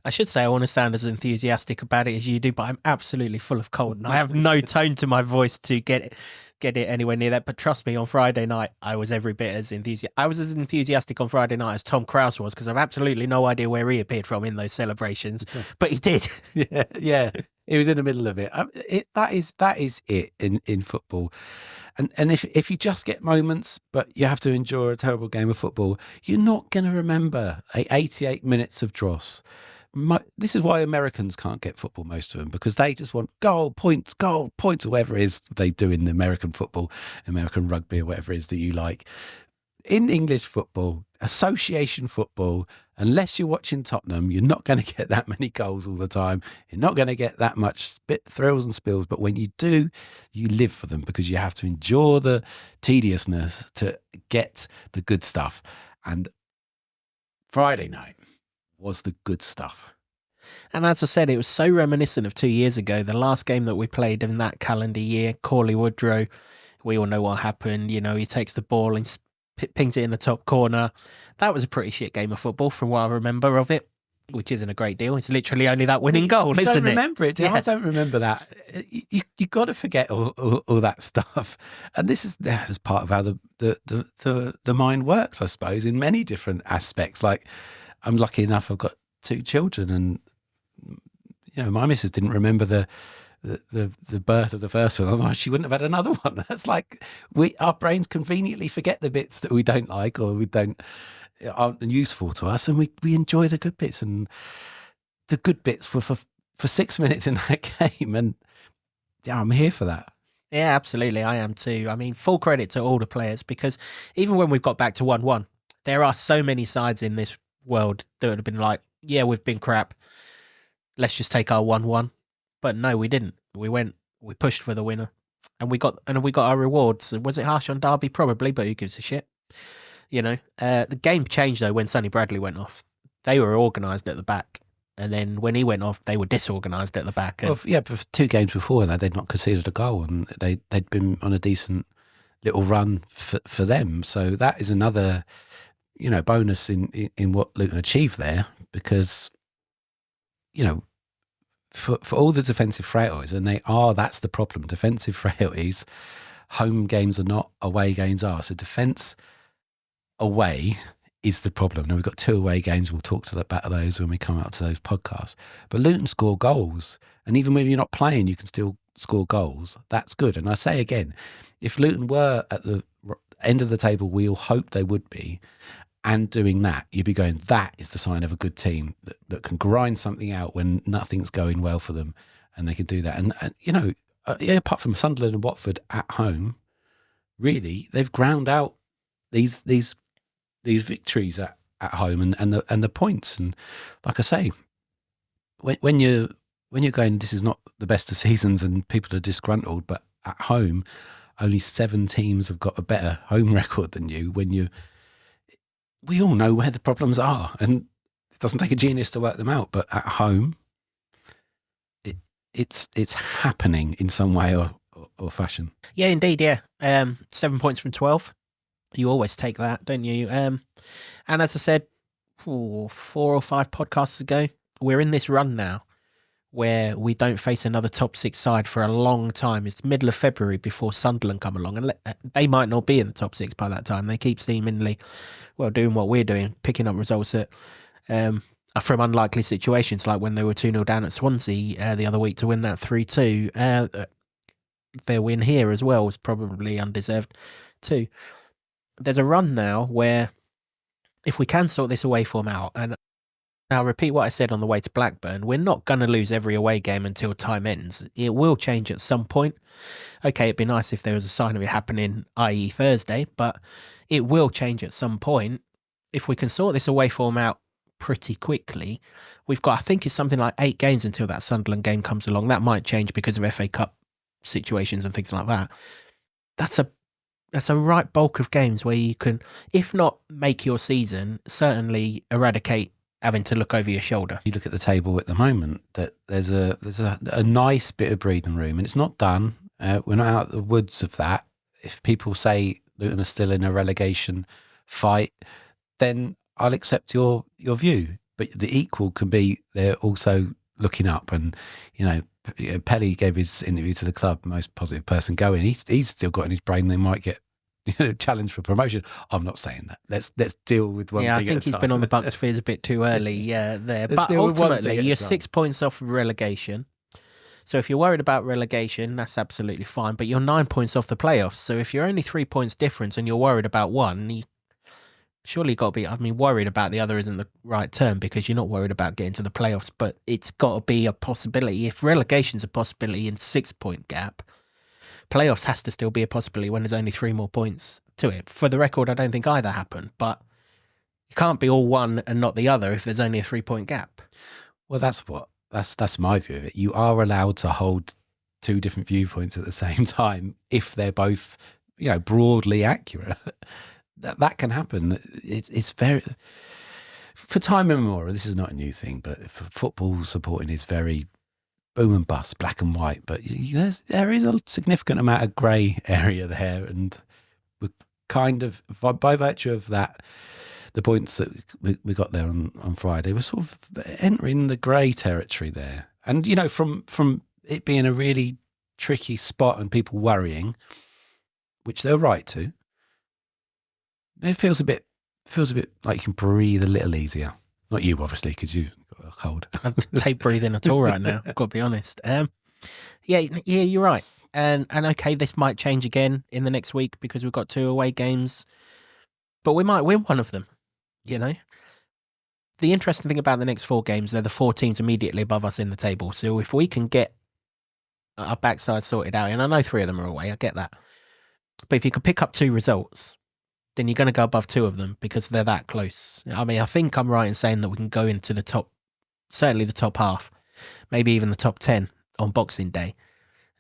I should say I want to sound as enthusiastic about it as you do, but I'm absolutely full of cold and I have no tone to my voice to get get it anywhere near that. But trust me, on Friday night, I was every bit as enthusiastic. I was as enthusiastic on Friday night as Tom Krause was, because I've absolutely no idea where he appeared from in those celebrations, but he did. Yeah. He was in the middle of it. That is it in football. And if you just get moments, but you have to endure a terrible game of football, you're not going to remember 88 minutes of dross. This is why Americans can't get football, most of them, because they just want goal, points, or whatever it is they do in the American football, American rugby, or whatever it is that you like. In English football, association football, unless you're watching Tottenham, you're not going to get that many goals all the time. You're not going to get that much thrills and spills. But when you do, you live for them, because you have to endure the tediousness to get the good stuff. And Friday night was the good stuff. And as I said, it was so reminiscent of 2 years ago, the last game that we played in that calendar year. Corley Woodrow, we all know what happened. You know, he takes the ball and pings it in the top corner. That was a pretty shit game of football from what I remember of it, which isn't a great deal. It's literally only that winning goal, isn't it? I don't remember it. Yeah. I don't remember that. You got to forget all that stuff. And this is part of how the mind works, I suppose, in many different aspects. Like, I'm lucky enough, I've got 2 children, and you know, my missus didn't remember the birth of the first one, otherwise she wouldn't have had another one. That's like, our brains conveniently forget the bits that we don't like or aren't useful to us, and we enjoy the good bits, and the good bits for 6 minutes in that game. And yeah, I'm here for that. Yeah, absolutely. I am too. I mean, full credit to all the players, because even when we've got back to 1-1, there are so many sides in this world that would have been like, yeah, we've been crap, let's just take our 1-1. But no, we didn't. We pushed for the winner, and we got our rewards. Was it harsh on Derby? Probably, but who gives a shit? You know, the game changed though when Sonny Bradley went off. They were organised at the back, and then when he went off, they were disorganised at the back. And, well, yeah, but 2 games before that, they'd not conceded a goal, and they'd been on a decent little run for them. So that is another, you know, bonus in what Luton achieved there, because, you know, for all the defensive frailties, and that's the problem. Defensive frailties, home games are not, away games are. So defence away is the problem. Now, we've got 2 away games. We'll talk about those when we come out to those podcasts. But Luton score goals, and even when you're not playing, you can still score goals. That's good. And I say again, if Luton were at the end of the table, we all hoped they would be, and doing that, you'd be going, that is the sign of a good team that can grind something out when nothing's going well for them, and they can do that. And you know, apart from Sunderland and Watford at home, really, they've ground out these victories at home and the points. And like I say, when you're going, this is not the best of seasons and people are disgruntled, but at home, only 7 teams have got a better home record than you. We all know where the problems are, and it doesn't take a genius to work them out. But at home, it's happening in some way or fashion. yeah, indeed, yeah. 7 points from 12. You always take that, don't you? And as I said, 4 or 5 podcasts ago, we're in this run now where we don't face another top 6 side for a long time. It's middle of February before Sunderland come along, and they might not be in the top 6 by that time. They keep seemingly, well, doing what we're doing, picking up results that are from unlikely situations, like when they were 2-0 down at Swansea the other week to win that 3-2. Their win here as well was probably undeserved too. There's a run now where if we can sort this away form out, and I'll repeat what I said on the way to Blackburn, we're not going to lose every away game until time ends. It will change at some point. Okay, it'd be nice if there was a sign of it happening, i.e. Thursday, but it will change at some point. If we can sort this away form out pretty quickly, we've got, I think it's something like 8 games until that Sunderland game comes along. That might change because of FA Cup situations and things like that. That's a right bulk of games where you can, if not make your season, certainly eradicate having to look over your shoulder. You look at the table at the moment, that there's a nice bit of breathing room, and it's not done. We're not out of the woods of that. If people say Luton are still in a relegation fight, then I'll accept your view. But the equal can be they're also looking up, and you know, Pelly gave his interview to the club, most positive person going. He's still got in his brain they might get challenged for promotion. I'm not saying that. Let's deal with one thing I at a think he's time. been on the Bucks fears a bit too early there. Let's But deal with one thing ultimately, at a you're time. 6 points off of relegation. So if you're worried about relegation, that's absolutely fine. But you're 9 points off the playoffs. So if you're only 3 points difference and you're worried about one, you surely got to be, I mean, worried about the other isn't the right term because you're not worried about getting to the playoffs, but it's got to be a possibility. If relegation's a possibility in 6 point gap, playoffs has to still be a possibility when there's only 3 more points to it. For the record, I don't think either happened, but you can't be all one and not the other if there's only a 3 point gap. Well, that's my view of it. You are allowed to hold two different viewpoints at the same time if they're both, broadly accurate. That can happen. It's very, for time immemorial. This is not a new thing, but for football supporting is very boom and bust, black and white. But there is a significant amount of grey area there, and we're kind of, by virtue of that, the points that we got there on Friday, we're sort of entering the grey territory there. And from it being a really tricky spot and people worrying, which they're right to, it feels a bit like you can breathe a little easier. Not you, obviously, because you've got a cold. I don't take breathing at all right now, I've got to be honest. Yeah, you're right. And okay, this might change again in the next week because we've got 2 away games, but we might win one of them, The interesting thing about the next 4 games, they're the 4 teams immediately above us in the table. So if we can get our backside sorted out, and I know 3 of them are away, I get that. But if you could pick up 2 results, then you're going to go above 2 of them because they're that close. I mean, I think I'm right in saying that we can go into the top, certainly the top half, maybe even the top 10 on Boxing Day.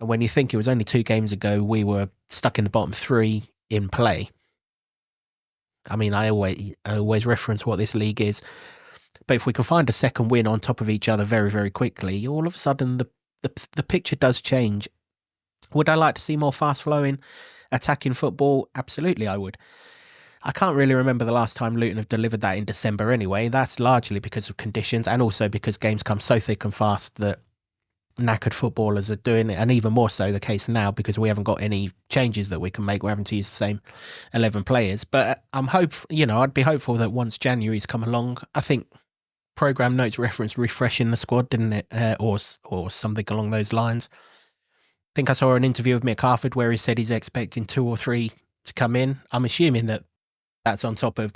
And when you think it was only 2 games ago, we were stuck in the bottom 3 in play. I mean, I always reference what this league is. But if we can find a second win on top of each other very, very quickly, all of a sudden the picture does change. Would I like to see more fast-flowing, attacking football? Absolutely, I would. I can't really remember the last time Luton have delivered that in December anyway. That's largely because of conditions and also because games come so thick and fast that knackered footballers are doing it, and even more so the case now because we haven't got any changes that we can make. We're having to use the same 11 players. But I'm I'd be hopeful that once January's come along, I think programme notes referenced refreshing the squad, didn't it? Or something along those lines. I think I saw an interview with Mick Harford where he said he's expecting 2 or 3 to come in. I'm assuming that's on top of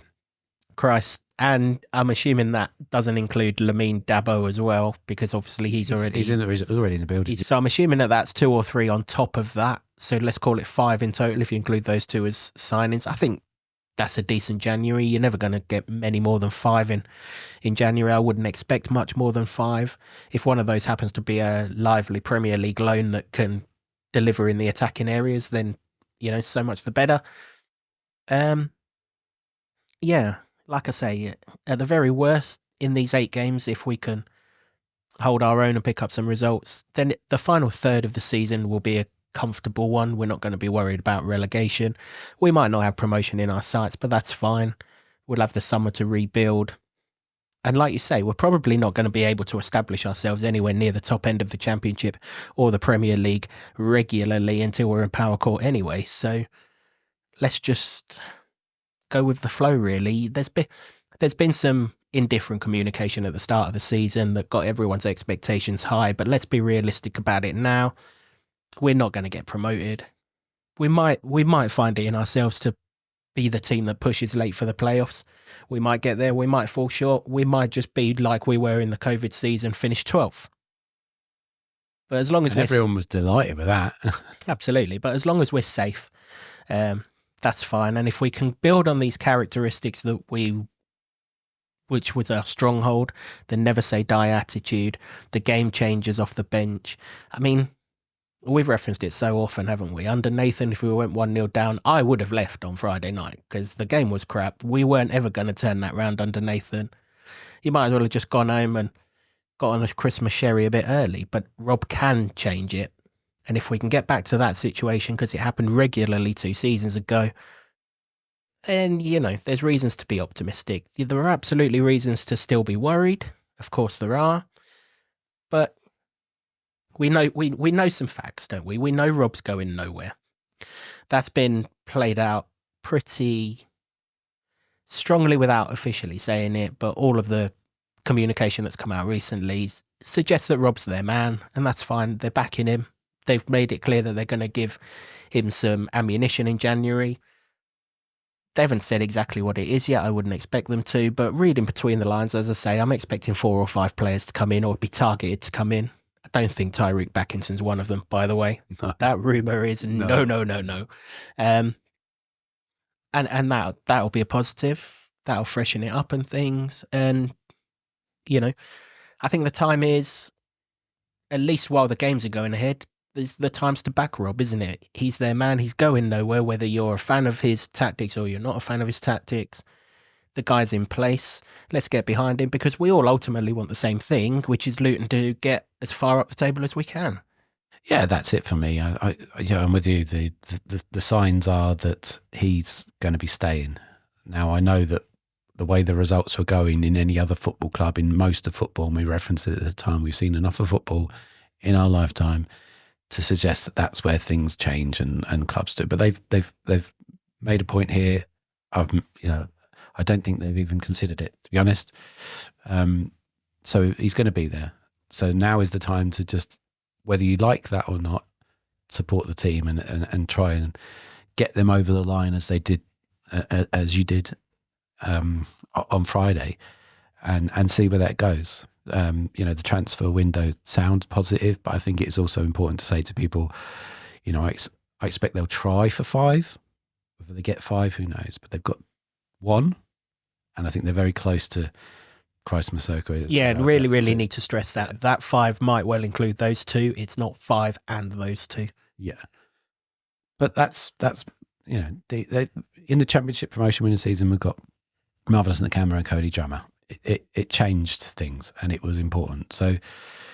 Christ, and I'm assuming that doesn't include Lamine Dabo as well, because obviously he's already in the building. So I'm assuming that's 2 or 3 on top of that. So let's call it 5 in total if you include those 2 as signings. I think that's a decent January. You're never going to get many more than 5 in January. I wouldn't expect much more than 5. If one of those happens to be a lively Premier League loan that can deliver in the attacking areas, then so much the better. Yeah, like I say, at the very worst, in these 8 games, if we can hold our own and pick up some results, then the final third of the season will be a comfortable one. We're not going to be worried about relegation. We might not have promotion in our sights, but that's fine. We'll have the summer to rebuild. And like you say, we're probably not going to be able to establish ourselves anywhere near the top end of the Championship or the Premier League regularly until we're in Power Court anyway. So let's just go with the flow, really. There's been some indifferent communication at the start of the season that got everyone's expectations high, but let's be realistic about it now. We're not going to get promoted. We might find it in ourselves to be the team that pushes late for the playoffs. We might get there, we might fall short, we might just be like we were in the COVID season, finish 12th. But as long as everyone was delighted with that. Absolutely, but as long as we're safe, that's fine. And if we can build on these characteristics which was our stronghold, the never say die attitude, the game changers off the bench. I mean, we've referenced it so often, haven't we? Under Nathan, if we went 1-0 down, I would have left on Friday night because the game was crap. We weren't ever going to turn that round under Nathan. You might as well have just gone home and got on a Christmas sherry a bit early, but Rob can change it. And if we can get back to that situation, because it happened regularly 2 seasons ago, then, there's reasons to be optimistic. There are absolutely reasons to still be worried. Of course there are. But We know some facts, don't we? We know Rob's going nowhere. That's been played out pretty strongly without officially saying it, but all of the communication that's come out recently suggests that Rob's their man, and that's fine. They're backing him. They've made it clear that they're going to give him some ammunition in January. They haven't said exactly what it is yet. I wouldn't expect them to, but reading between the lines, as I say, I'm expecting 4 or 5 players to come in or be targeted to come in. I don't think Tyreek Backinson's one of them, by the way. No. That rumour is no. And that'll be a positive. That'll freshen it up and things. And, you know, I think the time is, at least while the games are going ahead, there's the times to back Rob, isn't it? He's their man. He's going nowhere, whether you're a fan of his tactics or you're not a fan of his tactics. The guy's in place. Let's get behind him, because we all ultimately want the same thing, which is Luton to get as far up the table as we can. Yeah, that's it for me. I'm with you. The signs are that he's going to be staying. Now, I know that the way the results were going in any other football club, in most of football, and we referenced it at the time, we've seen enough of football in our lifetime to suggest that that's where things change and clubs do. But they've made a point here. I don't think they've even considered it, to be honest. So he's going to be there. So now is the time to just, whether you like that or not, support the team and try and get them over the line as they did, as you did on Friday, and see where that goes. The transfer window sounds positive, but I think it's also important to say to people, I expect they'll try for 5. Whether they get 5, who knows? But they've got 1, and I think they're very close to Christ Masoko. Yeah, really need to stress that 5 might well include those 2. It's not 5 and those 2. Yeah, but that's in the Championship promotion winning season, we've got Marvellous Nakamba and Cody Drummer. It changed things, and it was important. So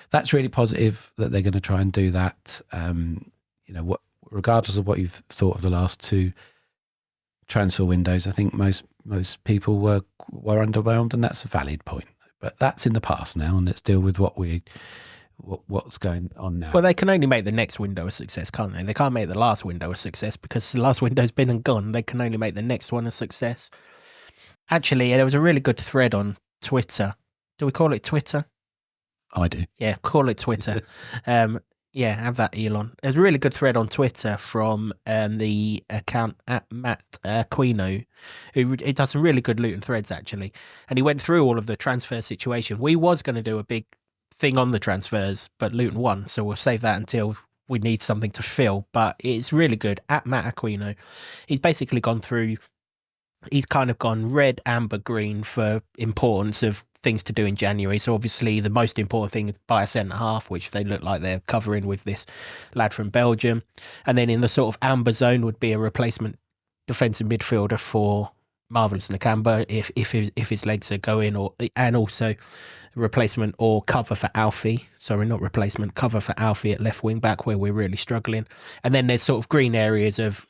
that's really positive that they're going to try and do that. Regardless of what you've thought of the last 2 transfer windows, I think most people were underwhelmed, and that's a valid point. But that's in the past now, and let's deal with what's going on now. Well, they can only make the next window a success, can't they? They can't make the last window a success, because the last window's been and gone. They can only make the next one a success. Actually, there was a really good thread on Twitter. Do we call it Twitter? I do. Yeah, call it Twitter. Yeah, have that, Elon. There's a really good thread on Twitter from the account at Matt Quino, who does some really good Luton threads, actually. And he went through all of the transfer situation. We was going to do a big thing on the transfers, but Luton won, so we'll save that until we need something to fill. But it's really good. At Matt Aquino, he's basically gone through, he's kind of gone red, amber, green for importance of things to do in January. So obviously the most important thing is buy a centre-half, which they look like they're covering with this lad from Belgium. And then in the sort of amber zone would be a replacement defensive midfielder for Marvellous Nakamba if his legs are going, and also replacement or cover for Alfie. Sorry, not replacement, cover for Alfie at left wing back, where we're really struggling. And then there's sort of green areas of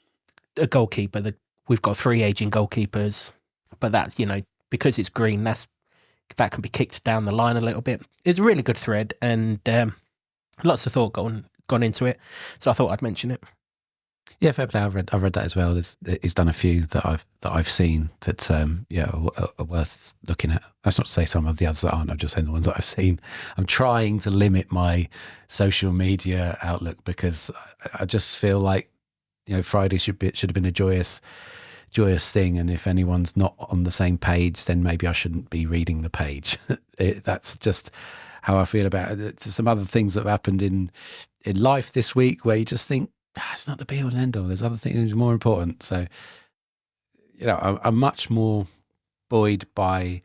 a goalkeeper. We've got 3 aging goalkeepers, but that's, because it's green, that can be kicked down the line a little bit. It's a really good thread, and lots of thought gone into it. So I thought I'd mention it. Yeah, fair play. I've read that as well. He's done a few that I've seen that are worth looking at. That's not to say some of the others that aren't. I'm just saying the ones that I've seen. I'm trying to limit my social media outlook, because I just feel like Friday should have been a joyous thing, and if anyone's not on the same page, then maybe I shouldn't be reading the page. That's just how I feel about it. There's some other things that have happened in life this week where you just think, it's not the be all and end all. There's other things more important. So, I'm much more buoyed by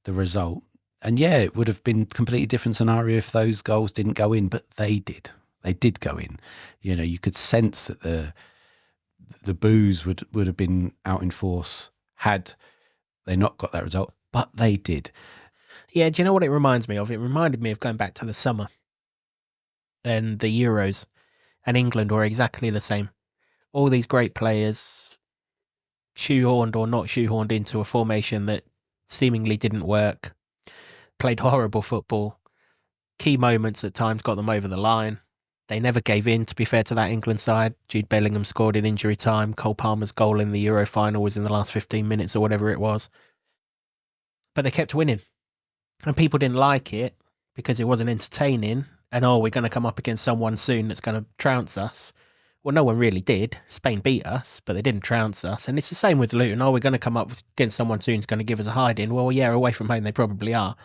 the result. And yeah, it would have been a completely different scenario if those goals didn't go in, but they did. They did go in. You could sense that the boos would have been out in force had they not got that result, but they did. Yeah, do you know what it reminds me of? It reminded me of going back to the summer and the Euros, and England were exactly the same. All these great players shoehorned or not shoehorned into a formation that seemingly didn't work, played horrible football, key moments at times got them over the line, They never gave in, to be fair to that England side. Jude Bellingham scored in injury time. Cole Palmer's goal in the Euro final was in the last 15 minutes or whatever it was. But they kept winning. And people didn't like it because it wasn't entertaining. And, we're going to come up against someone soon that's going to trounce us. Well, no one really did. Spain beat us, but they didn't trounce us. And it's the same with Luton. We're going to come up against someone soon who's going to give us a hiding. Well, yeah, away from home they probably are,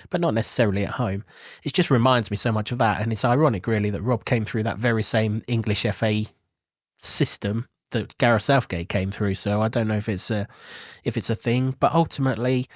but not necessarily at home. It just reminds me so much of that. And it's ironic, really, that Rob came through that very same English FA system that Gareth Southgate came through. So I don't know if it's a thing, but ultimately,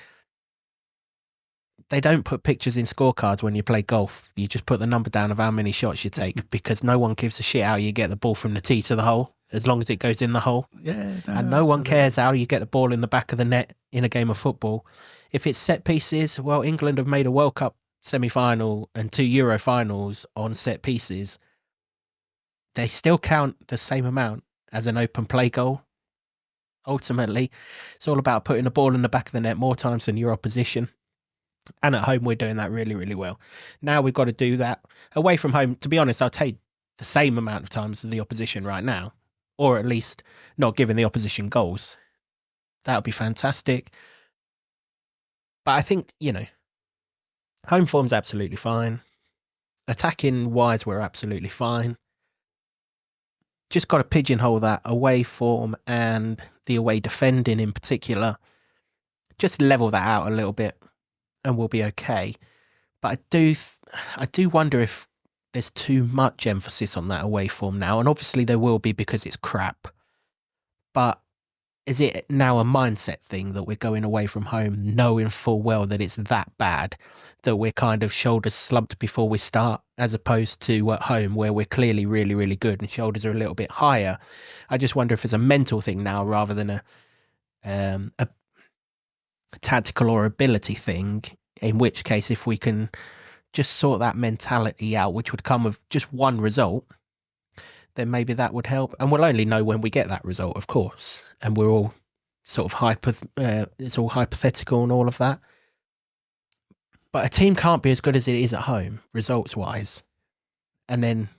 they don't put pictures in scorecards when you play golf. You just put the number down of how many shots you take, because no one gives a shit how you get the ball from the tee to the hole, as long as it goes in the hole. Yeah, and no one cares how you get the ball in the back of the net in a game of football. If it's set pieces, well, England have made a World Cup semi-final and 2 Euro finals on set pieces. They still count the same amount as an open play goal. Ultimately, it's all about putting the ball in the back of the net more times than your opposition. And at home, we're doing that really, really well. Now we've got to do that. Away from home, to be honest, I'll take the same amount of times as the opposition right now, or at least not giving the opposition goals. That would be fantastic. But I think, home form's absolutely fine. Attacking wise, we're absolutely fine. Just got to pigeonhole that away form and the away defending in particular. Just level that out a little bit, and we'll be okay. But I do wonder if there's too much emphasis on that away form now. And obviously there will be, because it's crap. But is it now a mindset thing that we're going away from home knowing full well that it's that bad, that we're kind of shoulders slumped before we start, as opposed to at home where we're clearly really, really good and shoulders are a little bit higher? I just wonder if it's a mental thing now rather than a tactical or ability thing, in which case if we can just sort that mentality out, which would come with just one result, then maybe that would help. And we'll only know when we get that result, of course, and we're all sort of it's all hypothetical and all of that. But a team can't be as good as it is at home results wise and then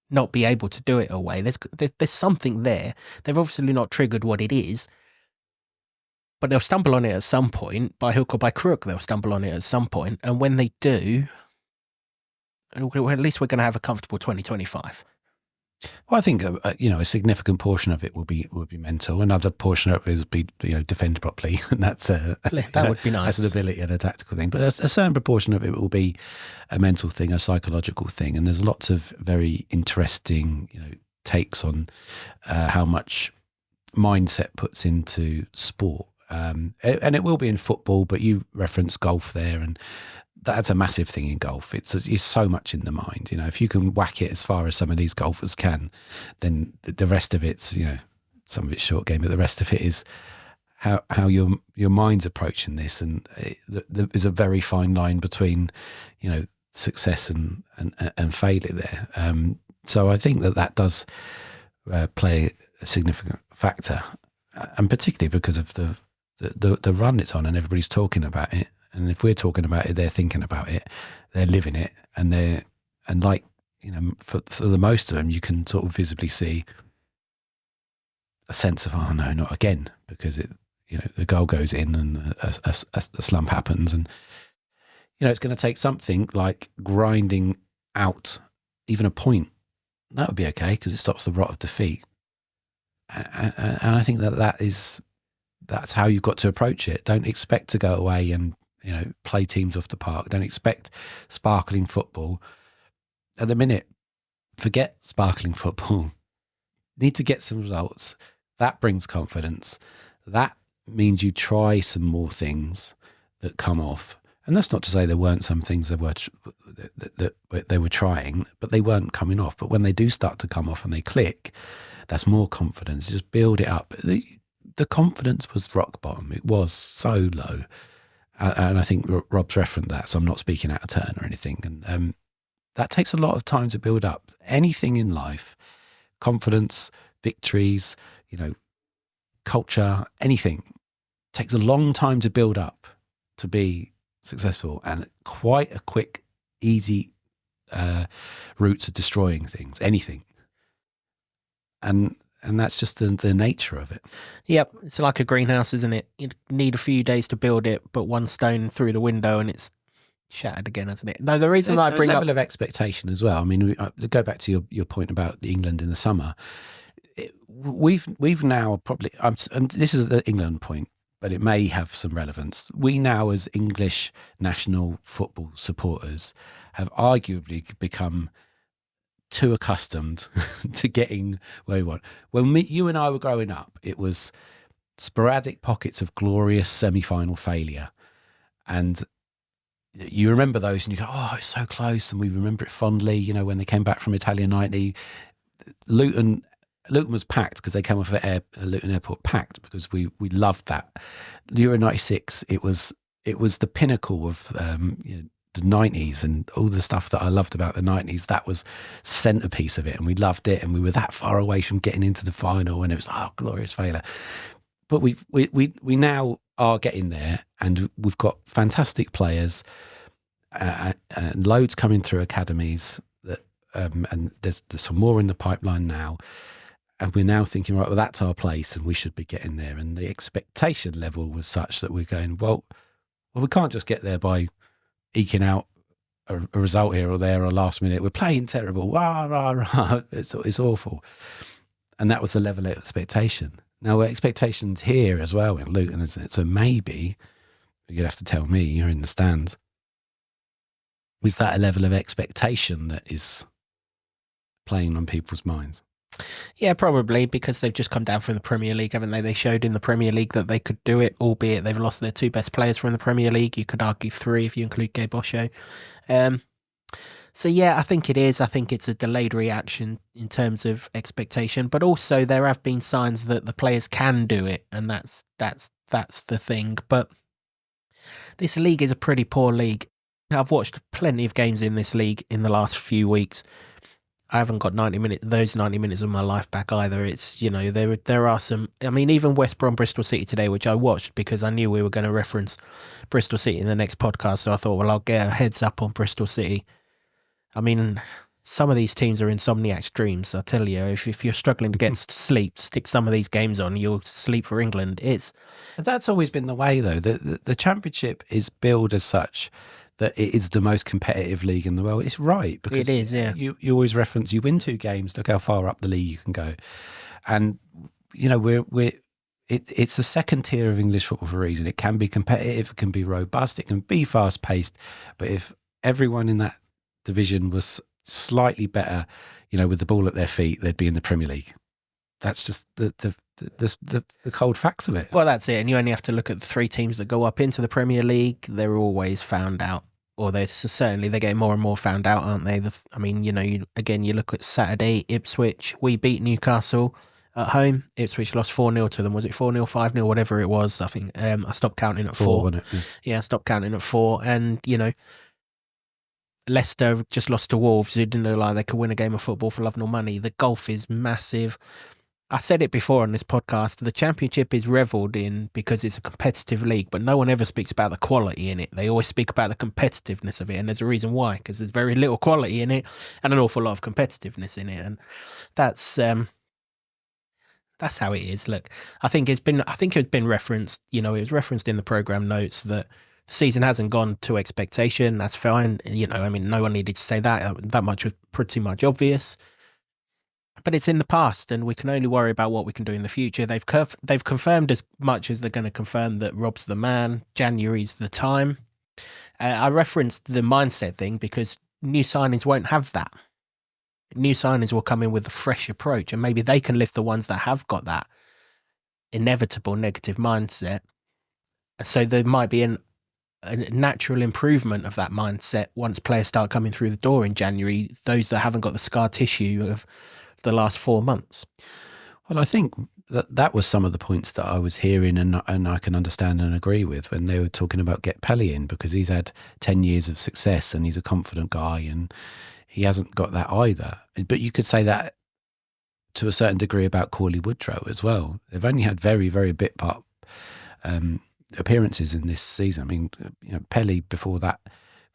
not be able to do it away. There's something there. They've obviously not triggered what it is, but they'll stumble on it at some point. By hook or by crook, they'll stumble on it at some point. And when they do, well, at least we're going to have a comfortable 2025. Well, I think a significant portion of it will be mental. Another portion of it is be defend properly, and that's that would be nice. That's an ability and a tactical thing. But a certain proportion of it will be a mental thing, a psychological thing. And there's lots of very interesting takes on how much mindset puts into sport. And it will be in football, but you reference golf there, and that's a massive thing in golf. It's so much in the mind. If you can whack it as far as some of these golfers can, then the rest of it's some of it's short game, but the rest of it is how your mind's approaching this. And there's a very fine line between success and failure there. So I think that does play a significant factor, and particularly because of the run it's on, and everybody's talking about it. And if we're talking about it, they're thinking about it, they're living it, and for the most of them, you can sort of visibly see a sense of, oh no, not again, because the goal goes in and a slump happens, and it's going to take something like grinding out even a point. That would be okay because it stops the rot of defeat, and I think that's how you've got to approach it. Don't expect to go away and play teams off the park. Don't expect sparkling football. At the minute, forget sparkling football. Need to get some results. That brings confidence. That means you try some more things that come off. And that's not to say there weren't some things that they were trying, but they weren't coming off. But when they do start to come off and they click, that's more confidence. Just build it up. The confidence was rock bottom. It was so low. And I think Rob's referenced that, so I'm not speaking out of turn or anything. And that takes a lot of time to build up. Anything in life, confidence, victories, culture, anything, takes a long time to build up to be successful, and quite a quick, easy routes of destroying things, anything. And that's just the nature of it. Yep, it's like a greenhouse, isn't it? You need a few days to build it, but one stone through the window and it's shattered again, isn't it? No, the reason There's that I bring a up level of expectation as well. I mean, go back to your point about the England in the summer. We've now probably, and this is the England point, but it may have some relevance. We now, as English national football supporters, have arguably become too accustomed to getting where we want. When you and I were growing up, it was sporadic pockets of glorious semi-final failure, and you remember those and you go, oh, it's so close, and we remember it fondly. You know, when they came back from Italia 90, Luton was packed because they came off at Luton Airport packed, because we loved that. Euro 96, it was the pinnacle of the 90s, and all the stuff that I loved about the 90s, that was centerpiece of it, and we loved it, and we were that far away from getting into the final, and it was glorious failure. But we now are getting there, and we've got fantastic players, and loads coming through academies, that and there's some more in the pipeline now. And we're now thinking, right, well, that's our place and we should be getting there. And the expectation level was such that we're going, well, we can't just get there by eking out a result here or there or last minute. We're playing terrible. Rah, rah, rah. It's awful. And that was the level of expectation. Now, expectations here as well in Luton, isn't it? So maybe, you'd have to tell me, you're in the stands, is that a level of expectation that is playing on people's minds? Yeah, probably, because they've just come down from the Premier League, haven't they? They showed in the Premier League that they could do it, albeit they've lost their two best players from the Premier League. You could argue three if you include Gabe Osho. So yeah, I think it is. I think it's a delayed reaction in terms of expectation, but also there have been signs that the players can do it, and that's the thing. But this league is a pretty poor league. I've watched plenty of games in this league in the last few weeks. I haven't got those 90 minutes of my life back either. It's, you know, there are some, I mean, even West Brom Bristol City today, which I watched because I knew we were going to reference Bristol City in the next podcast. So I thought, well, I'll get a heads up on Bristol City. I mean, some of these teams are insomniac's dreams. I tell you, if you're struggling to get sleep, stick some of these games on, you'll sleep for England. That's always been the way, though. The Championship is billed as such that it is the most competitive league in the world. It's right, because it is, yeah. You always reference, you win two games, look how far up the league you can go. And, you know, it's the second tier of English football for a reason. It can be competitive, it can be robust, it can be fast-paced. But if everyone in that division was slightly better, you know, with the ball at their feet, they'd be in the Premier League. That's just the cold facts of it. Well, that's it. And you only have to look at the three teams that go up into the Premier League. They're always found out, or they're getting more and more found out, aren't they? I mean, you know, you look at Saturday, Ipswich. We beat Newcastle at home. Ipswich lost 4-0 to them. Was it 4-0, 5-0, whatever it was? I think I stopped counting at 4. Wasn't it? Yeah, I stopped counting at 4. And, you know, Leicester just lost to Wolves, who didn't look like they could win a game of football for love nor money. The gulf is massive. I said it before on this podcast, the Championship is revelled in because it's a competitive league, but no one ever speaks about the quality in it. They always speak about the competitiveness of it, and there's a reason why, because there's very little quality in it and an awful lot of competitiveness in it, and that's how it is. Look, I think it's been referenced, you know, it was referenced in the programme notes that the season hasn't gone to expectation. That's fine. You know, I mean, no one needed to say that. That much was pretty much obvious. But it's in the past, and we can only worry about what we can do in the future. They've confirmed as much as they're going to confirm that Rob's the man. January's the time. I referenced the mindset thing because new signings won't have that. New signings will come in with a fresh approach, and maybe they can lift the ones that have got that inevitable negative mindset. So there might be a natural improvement of that mindset once players start coming through the door in January, those that haven't got the scar tissue of the last 4 months. Well, I think that was some of the points that I was hearing and I can understand and agree with when they were talking about get Pelly in, because he's had 10 years of success and he's a confident guy and he hasn't got that either. But you could say that to a certain degree about Corley Woodrow as well. They've only had very, very bit part appearances in this season. I mean, you know, Pelly before that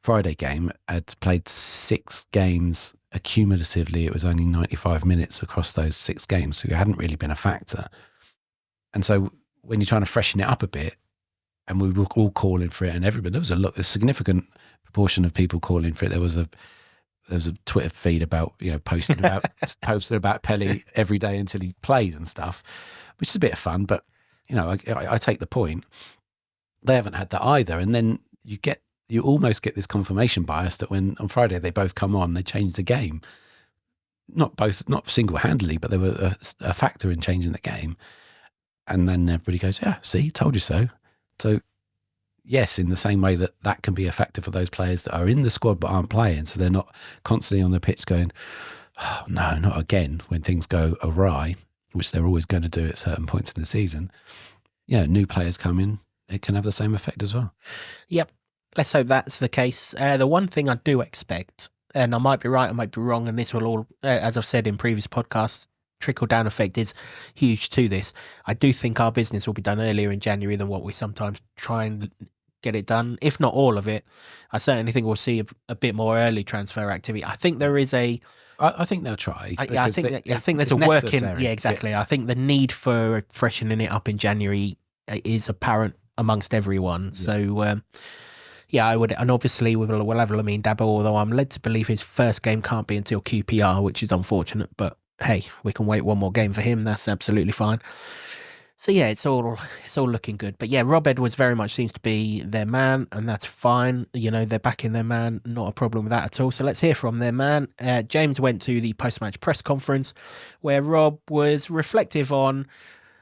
Friday game had played 6 games accumulatively. It was only 95 minutes across those 6 games, so it hadn't really been a factor. And so when you're trying to freshen it up a bit, and we were all calling for it, and everybody, there was a significant proportion of people calling for it. There was a Twitter feed about, posting about Pelé every day until he plays and stuff, which is a bit of fun. But I take the point. They haven't had that either, and then you almost get this confirmation bias that when on Friday they both come on, they change the game. Not single-handedly, but they were a factor in changing the game. And then everybody goes, "Yeah, see, told you so." So, yes, in the same way that can be a factor for those players that are in the squad but aren't playing, so they're not constantly on the pitch going, "Oh, no, not again," when things go awry, which they're always going to do at certain points in the season. New players come in, it can have the same effect as well. Yep. Let's hope that's the case. The one thing I do expect, and I might be right, I might be wrong, and this will all, as I've said in previous podcasts, trickle-down effect is huge to this. I do think our business will be done earlier in January than what we sometimes try and get it done. If not all of it, I certainly think we'll see a bit more early transfer activity. I think there is I think they'll try. I think there's a working. Yeah, exactly. Yeah. I think the need for freshening it up in January is apparent amongst everyone. Yeah. So, I would, and obviously we'll have Lamine Dabo, although I'm led to believe his first game can't be until QPR, which is unfortunate, but hey, we can wait one more game for him. That's absolutely fine. So yeah, it's all looking good. But yeah, Rob Edwards very much seems to be their man, and that's fine. They're backing their man, not a problem with that at all. So let's hear from their man. James went to the post-match press conference where Rob was reflective on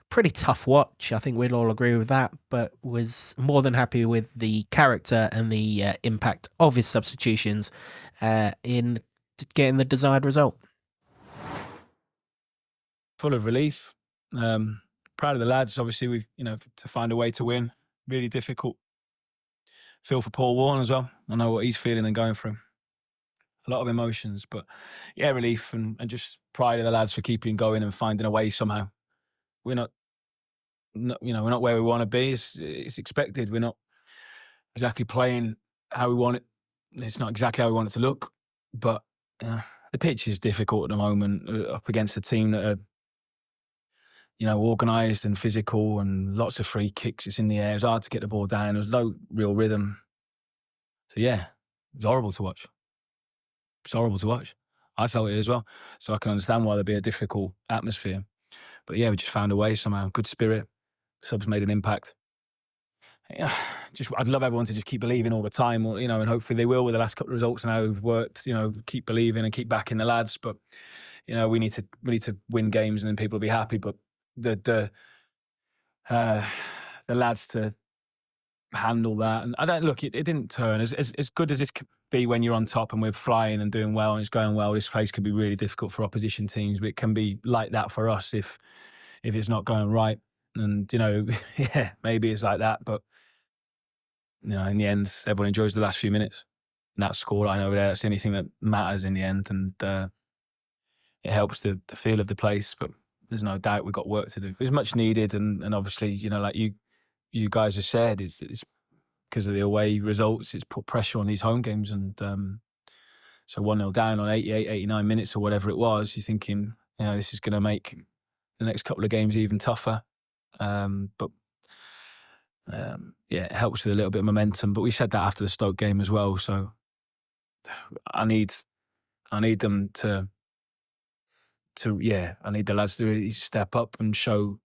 pretty tough watch. I think we'd all agree with that, but was more than happy with the character and the impact of his substitutions in getting the desired result. Full of relief. Proud of the lads. Obviously, we've to find a way to win. Really difficult. Feel for Paul Warren as well. I know what he's feeling and going through. A lot of emotions, but yeah, relief and just pride of the lads for keeping going and finding a way somehow. We're not where we want to be. It's expected. We're not exactly playing how we want it. It's not exactly how we want it to look, but the pitch is difficult at the moment up against a team that are organised and physical and lots of free kicks. It's in the air. It's hard to get the ball down. There's no real rhythm. So yeah, it's horrible to watch. It's horrible to watch. I felt it as well. So I can understand why there'd be a difficult atmosphere. But yeah, we just found a way somehow. Good spirit. Subs made an impact. I'd love everyone to just keep believing all the time, and hopefully they will with the last couple of results and how we've worked. Keep believing and keep backing the lads. But we need to win games and then people will be happy. But the lads to handle that, and I don't look. It didn't turn as good as this could be when you're on top and we're flying and doing well and it's going well. This place can be really difficult for opposition teams, but it can be like that for us if it's not going right. And yeah, maybe it's like that, but in the end, everyone enjoys the last few minutes. And that scoreline over there, that's the only thing that matters in the end, and it helps the feel of the place. But there's no doubt we've got work to do. It's much needed, and obviously, like you guys have said, it's because of the away results, it's put pressure on these home games, and so 1-0 down on 88, 89 minutes or whatever it was, you're thinking, this is going to make the next couple of games even tougher. But it helps with a little bit of momentum. But we said that after the Stoke game as well. So I need them to I need the lads to really step up and show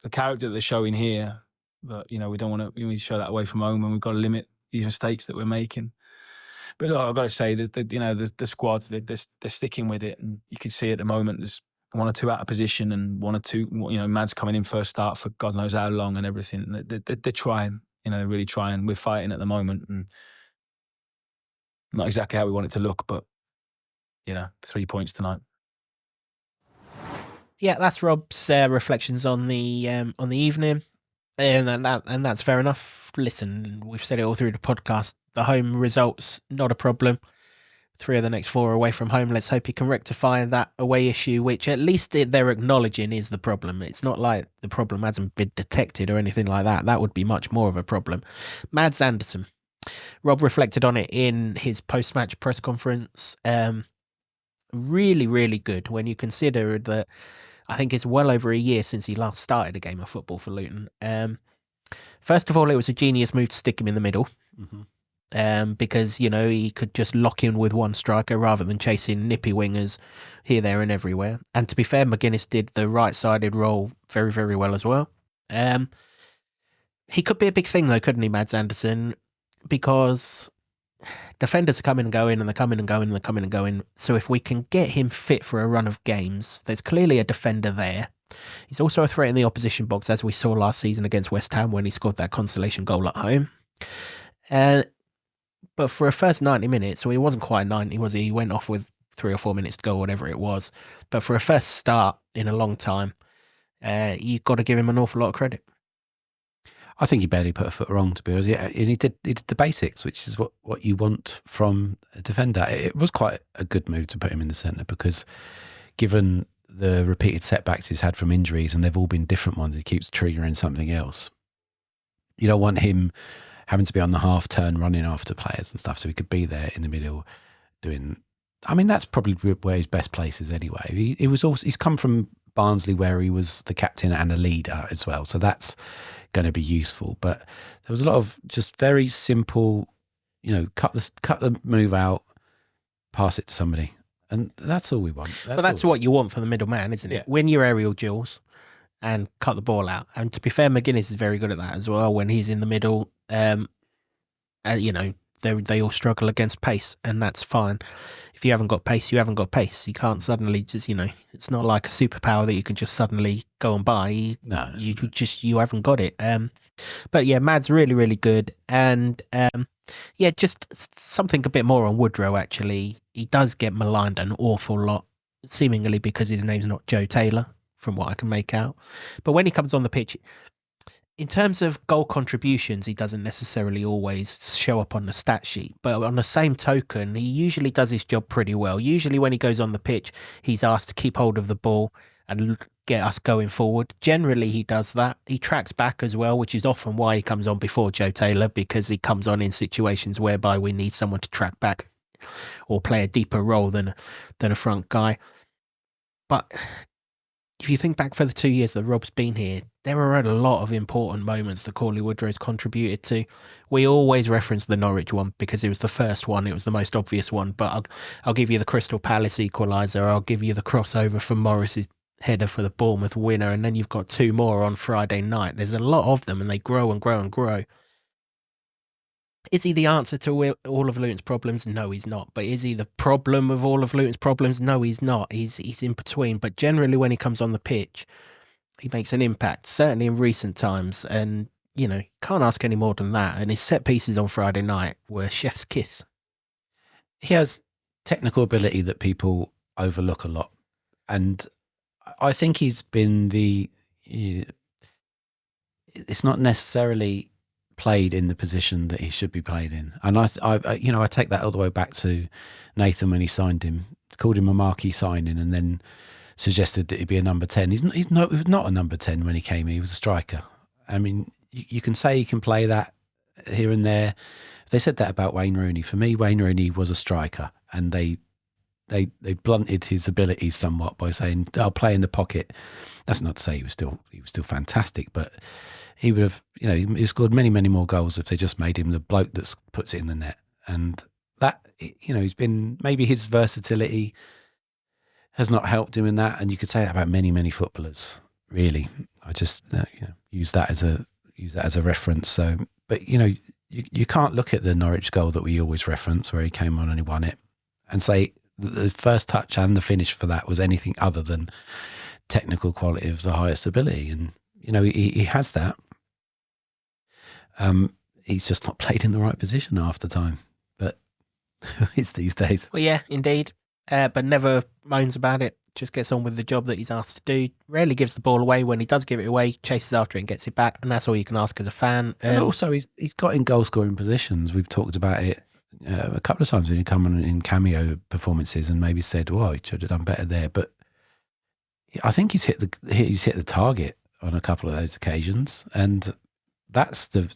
the character that they're showing here. But we don't want to show that away from home, and we've got to limit these mistakes that we're making. But I've got to say that the squad, they're sticking with it, and you can see at the moment there's 1 or 2 out of position, and 1 or 2, Mad's coming in first start for God knows how long and everything. They're trying, they're really trying. We're fighting at the moment, and not exactly how we want it to look, but 3 points tonight. Yeah, that's Rob's reflections on the evening, and that's fair enough. Listen, we've said it all through the podcast. The home results, not a problem. 3 of the next 4 away from home. Let's hope he can rectify that away issue, which at least they're acknowledging is the problem. It's not like the problem hasn't been detected or anything like that. That would be much more of a problem. Mads Andersen. Rob reflected on it in his post-match press conference. Really, really good when you consider that I think it's well over a year since he last started a game of football for Luton. First of all, it was a genius move to stick him in the middle. Because, he could just lock in with one striker rather than chasing nippy wingers here, there and everywhere. And to be fair, McGuinness did the right-sided role very, very well as well. He could be a big thing though, couldn't he, Mads Andersen? Because defenders are coming and going and they're coming and going and they're coming and going. So if we can get him fit for a run of games, there's clearly a defender there. He's also a threat in the opposition box, as we saw last season against West Ham when he scored that consolation goal at home. But for a first 90 minutes, so he wasn't quite 90, was he? He went off with 3 or 4 minutes to go, whatever it was. But for a first start in a long time, you've got to give him an awful lot of credit. I think he barely put a foot wrong, to be honest. Yeah, and he did the basics, which is what you want from a defender. It was quite a good move to put him in the centre because given the repeated setbacks he's had from injuries, and they've all been different ones, he keeps triggering something else. You don't want him having to be on the half turn running after players and stuff, so he could be there in the middle doing... I mean, that's probably where his best place is anyway. He's come from Barnsley where he was the captain and a leader as well, so that's going to be useful. But there was a lot of just very simple, cut the move out, pass it to somebody, and that's all we want. That's what you want for the middleman, isn't it? Yeah. Win your aerial duels and cut the ball out. And to be fair, McGuinness is very good at that as well. When he's in the middle, they all struggle against pace, and that's fine. If you haven't got pace, you haven't got pace. You can't suddenly just, it's not like a superpower that you can just suddenly go and buy. No. You haven't got it. But yeah, Mad's really, really good. And just something a bit more on Woodrow, actually. He does get maligned an awful lot, seemingly because his name's not Joe Taylor, from what I can make out. But when he comes on the pitch, in terms of goal contributions, he doesn't necessarily always show up on the stat sheet. But on the same token, he usually does his job pretty well. Usually when he goes on the pitch, he's asked to keep hold of the ball and get us going forward. Generally, he does that. He tracks back as well, which is often why he comes on before Joe Taylor, because he comes on in situations whereby we need someone to track back or play a deeper role than a front guy. But if you think back for the 2 years that Rob's been here, there are a lot of important moments that Cauley Woodrow's contributed to. We always reference the Norwich one because it was the first one, it was the most obvious one, but I'll give you the Crystal Palace equaliser, I'll give you the crossover from Morris's header for the Bournemouth winner, and then you've got 2 more on Friday night. There's a lot of them, and they grow and grow and grow. Is he the answer to all of Luton's problems? No, he's not. But is he the problem of all of Luton's problems? No, he's not. He's in between. But generally, when he comes on the pitch, he makes an impact, certainly in recent times. And, can't ask any more than that. And his set pieces on Friday night were chef's kiss. He has technical ability that people overlook a lot. And I think he's been it's not necessarily played in the position that he should be played in. And I take that all the way back to Nathan when he signed him, called him a marquee signing, and then suggested that he'd be a number 10. He was not a number 10 when he came here. He was a striker. I mean, you can say he can play that here and there. They said that about Wayne Rooney. For me, Wayne Rooney was a striker, and they blunted his abilities somewhat by saying, "I'll play in the pocket." That's not to say he was still fantastic, but he would have, he scored many, many more goals if they just made him the bloke that puts it in the net. And that, he's been, maybe his versatility has not helped him in that. And you could say that about many, many footballers, really. I just use that as a reference. So, but you can't look at the Norwich goal that we always reference, where he came on and he won it, and say the first touch and the finish for that was anything other than technical quality of the highest ability. And he has that. He's just not played in the right position half the time, but it's these days. Well, yeah, indeed. But never moans about it. Just gets on with the job that he's asked to do. Rarely gives the ball away. When he does give it away, chases after it and gets it back. And that's all you can ask as a fan. And also, he's got in goal scoring positions. We've talked about it a couple of times when he come on in cameo performances and maybe said, "Well, he should have done better there." But I think he's hit the target on a couple of those occasions, and that's the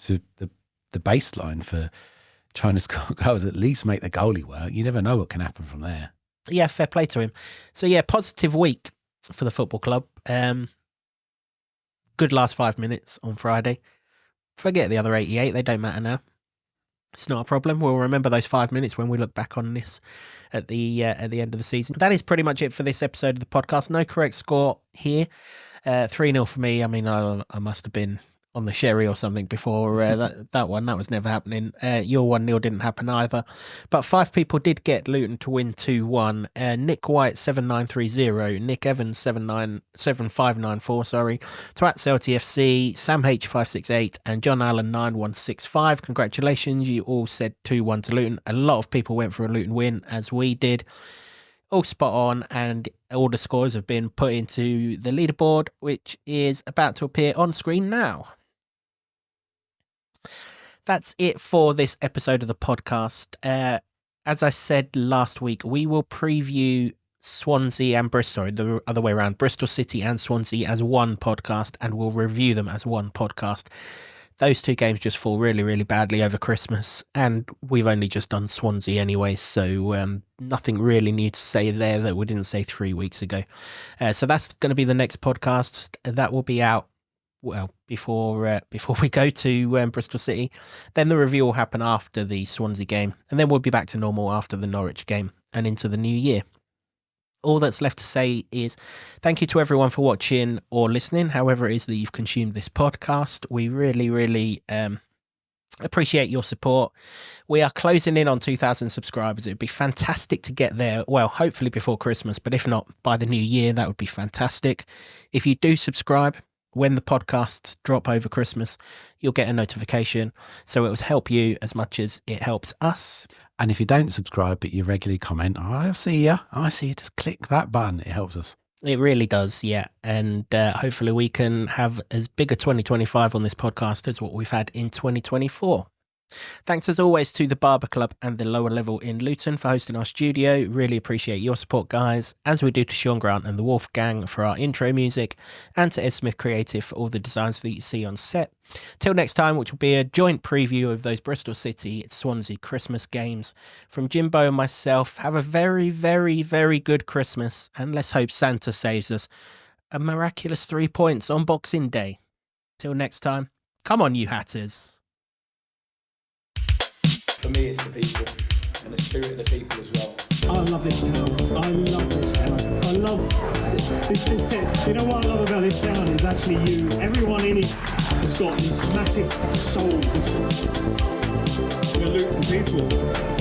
baseline for trying to score goals, at least make the goalie work. You never know what can happen from there. Yeah, fair play to him. So yeah, positive week for the football club. Good last 5 minutes on Friday. Forget the other 88, they don't matter now. It's not a problem. We'll remember those 5 minutes when we look back on this at the end of the season. That is pretty much it for this episode of the podcast. No correct score here. 3-0 for me. I mean, I must have been on the sherry or something before that one. That was never happening. Your 1-0 didn't happen either. But 5 people did get Luton to win 2-1. Nick White 7930, Nick Evans 7594, sorry. Twat Celti FC, Sam H 568, and John Allen 9165. Congratulations, you all said 2-1 to Luton. A lot of people went for a Luton win, as we did. All spot on, and all the scores have been put into the leaderboard, which is about to appear on screen now. That's it for this episode of the podcast. As I said last week, we will preview Swansea and Bristol, the other way around, Bristol City and Swansea as one podcast, and we'll review them as one podcast. Those 2 games just fall really, really badly over Christmas, and we've only just done Swansea anyway, so nothing really new to say there that we didn't say 3 weeks ago. So that's going to be the next podcast. That will be out, well, before we go to Bristol City. Then the review will happen after the Swansea game, and then we'll be back to normal after the Norwich game and into the new year. All that's left to say is thank you to everyone for watching or listening, however it is that you've consumed this podcast. We really, really appreciate your support. We are closing in on 2,000 subscribers. It would be fantastic to get there, well, hopefully before Christmas, but if not, by the new year, that would be fantastic. If you do subscribe, when the podcasts drop over Christmas, you'll get a notification. So it will help you as much as it helps us. And if you don't subscribe, but you regularly comment, I see you, just click that button. It helps us. It really does, yeah. And hopefully we can have as big a 2025 on this podcast as what we've had in 2024. Thanks as always to the Barber Club and the Lower Level in Luton for hosting our studio. Really appreciate your support, guys, as we do to Sean Grant and the Wolf Gang for our intro music, and to Ed Smith Creative for all the designs that you see on set. Till next time, which will be a joint preview of those Bristol City Swansea Christmas games. From Jimbo and myself, have a very, very, very good Christmas, and let's hope Santa saves us a miraculous 3 points on Boxing Day. Till next time, come on, you Hatters. For me, it's the people and the spirit of the people as well. I love this town. I love this town. I love this town. You know what I love about this town is actually you. Everyone in it has got this massive soul. We're Luton people.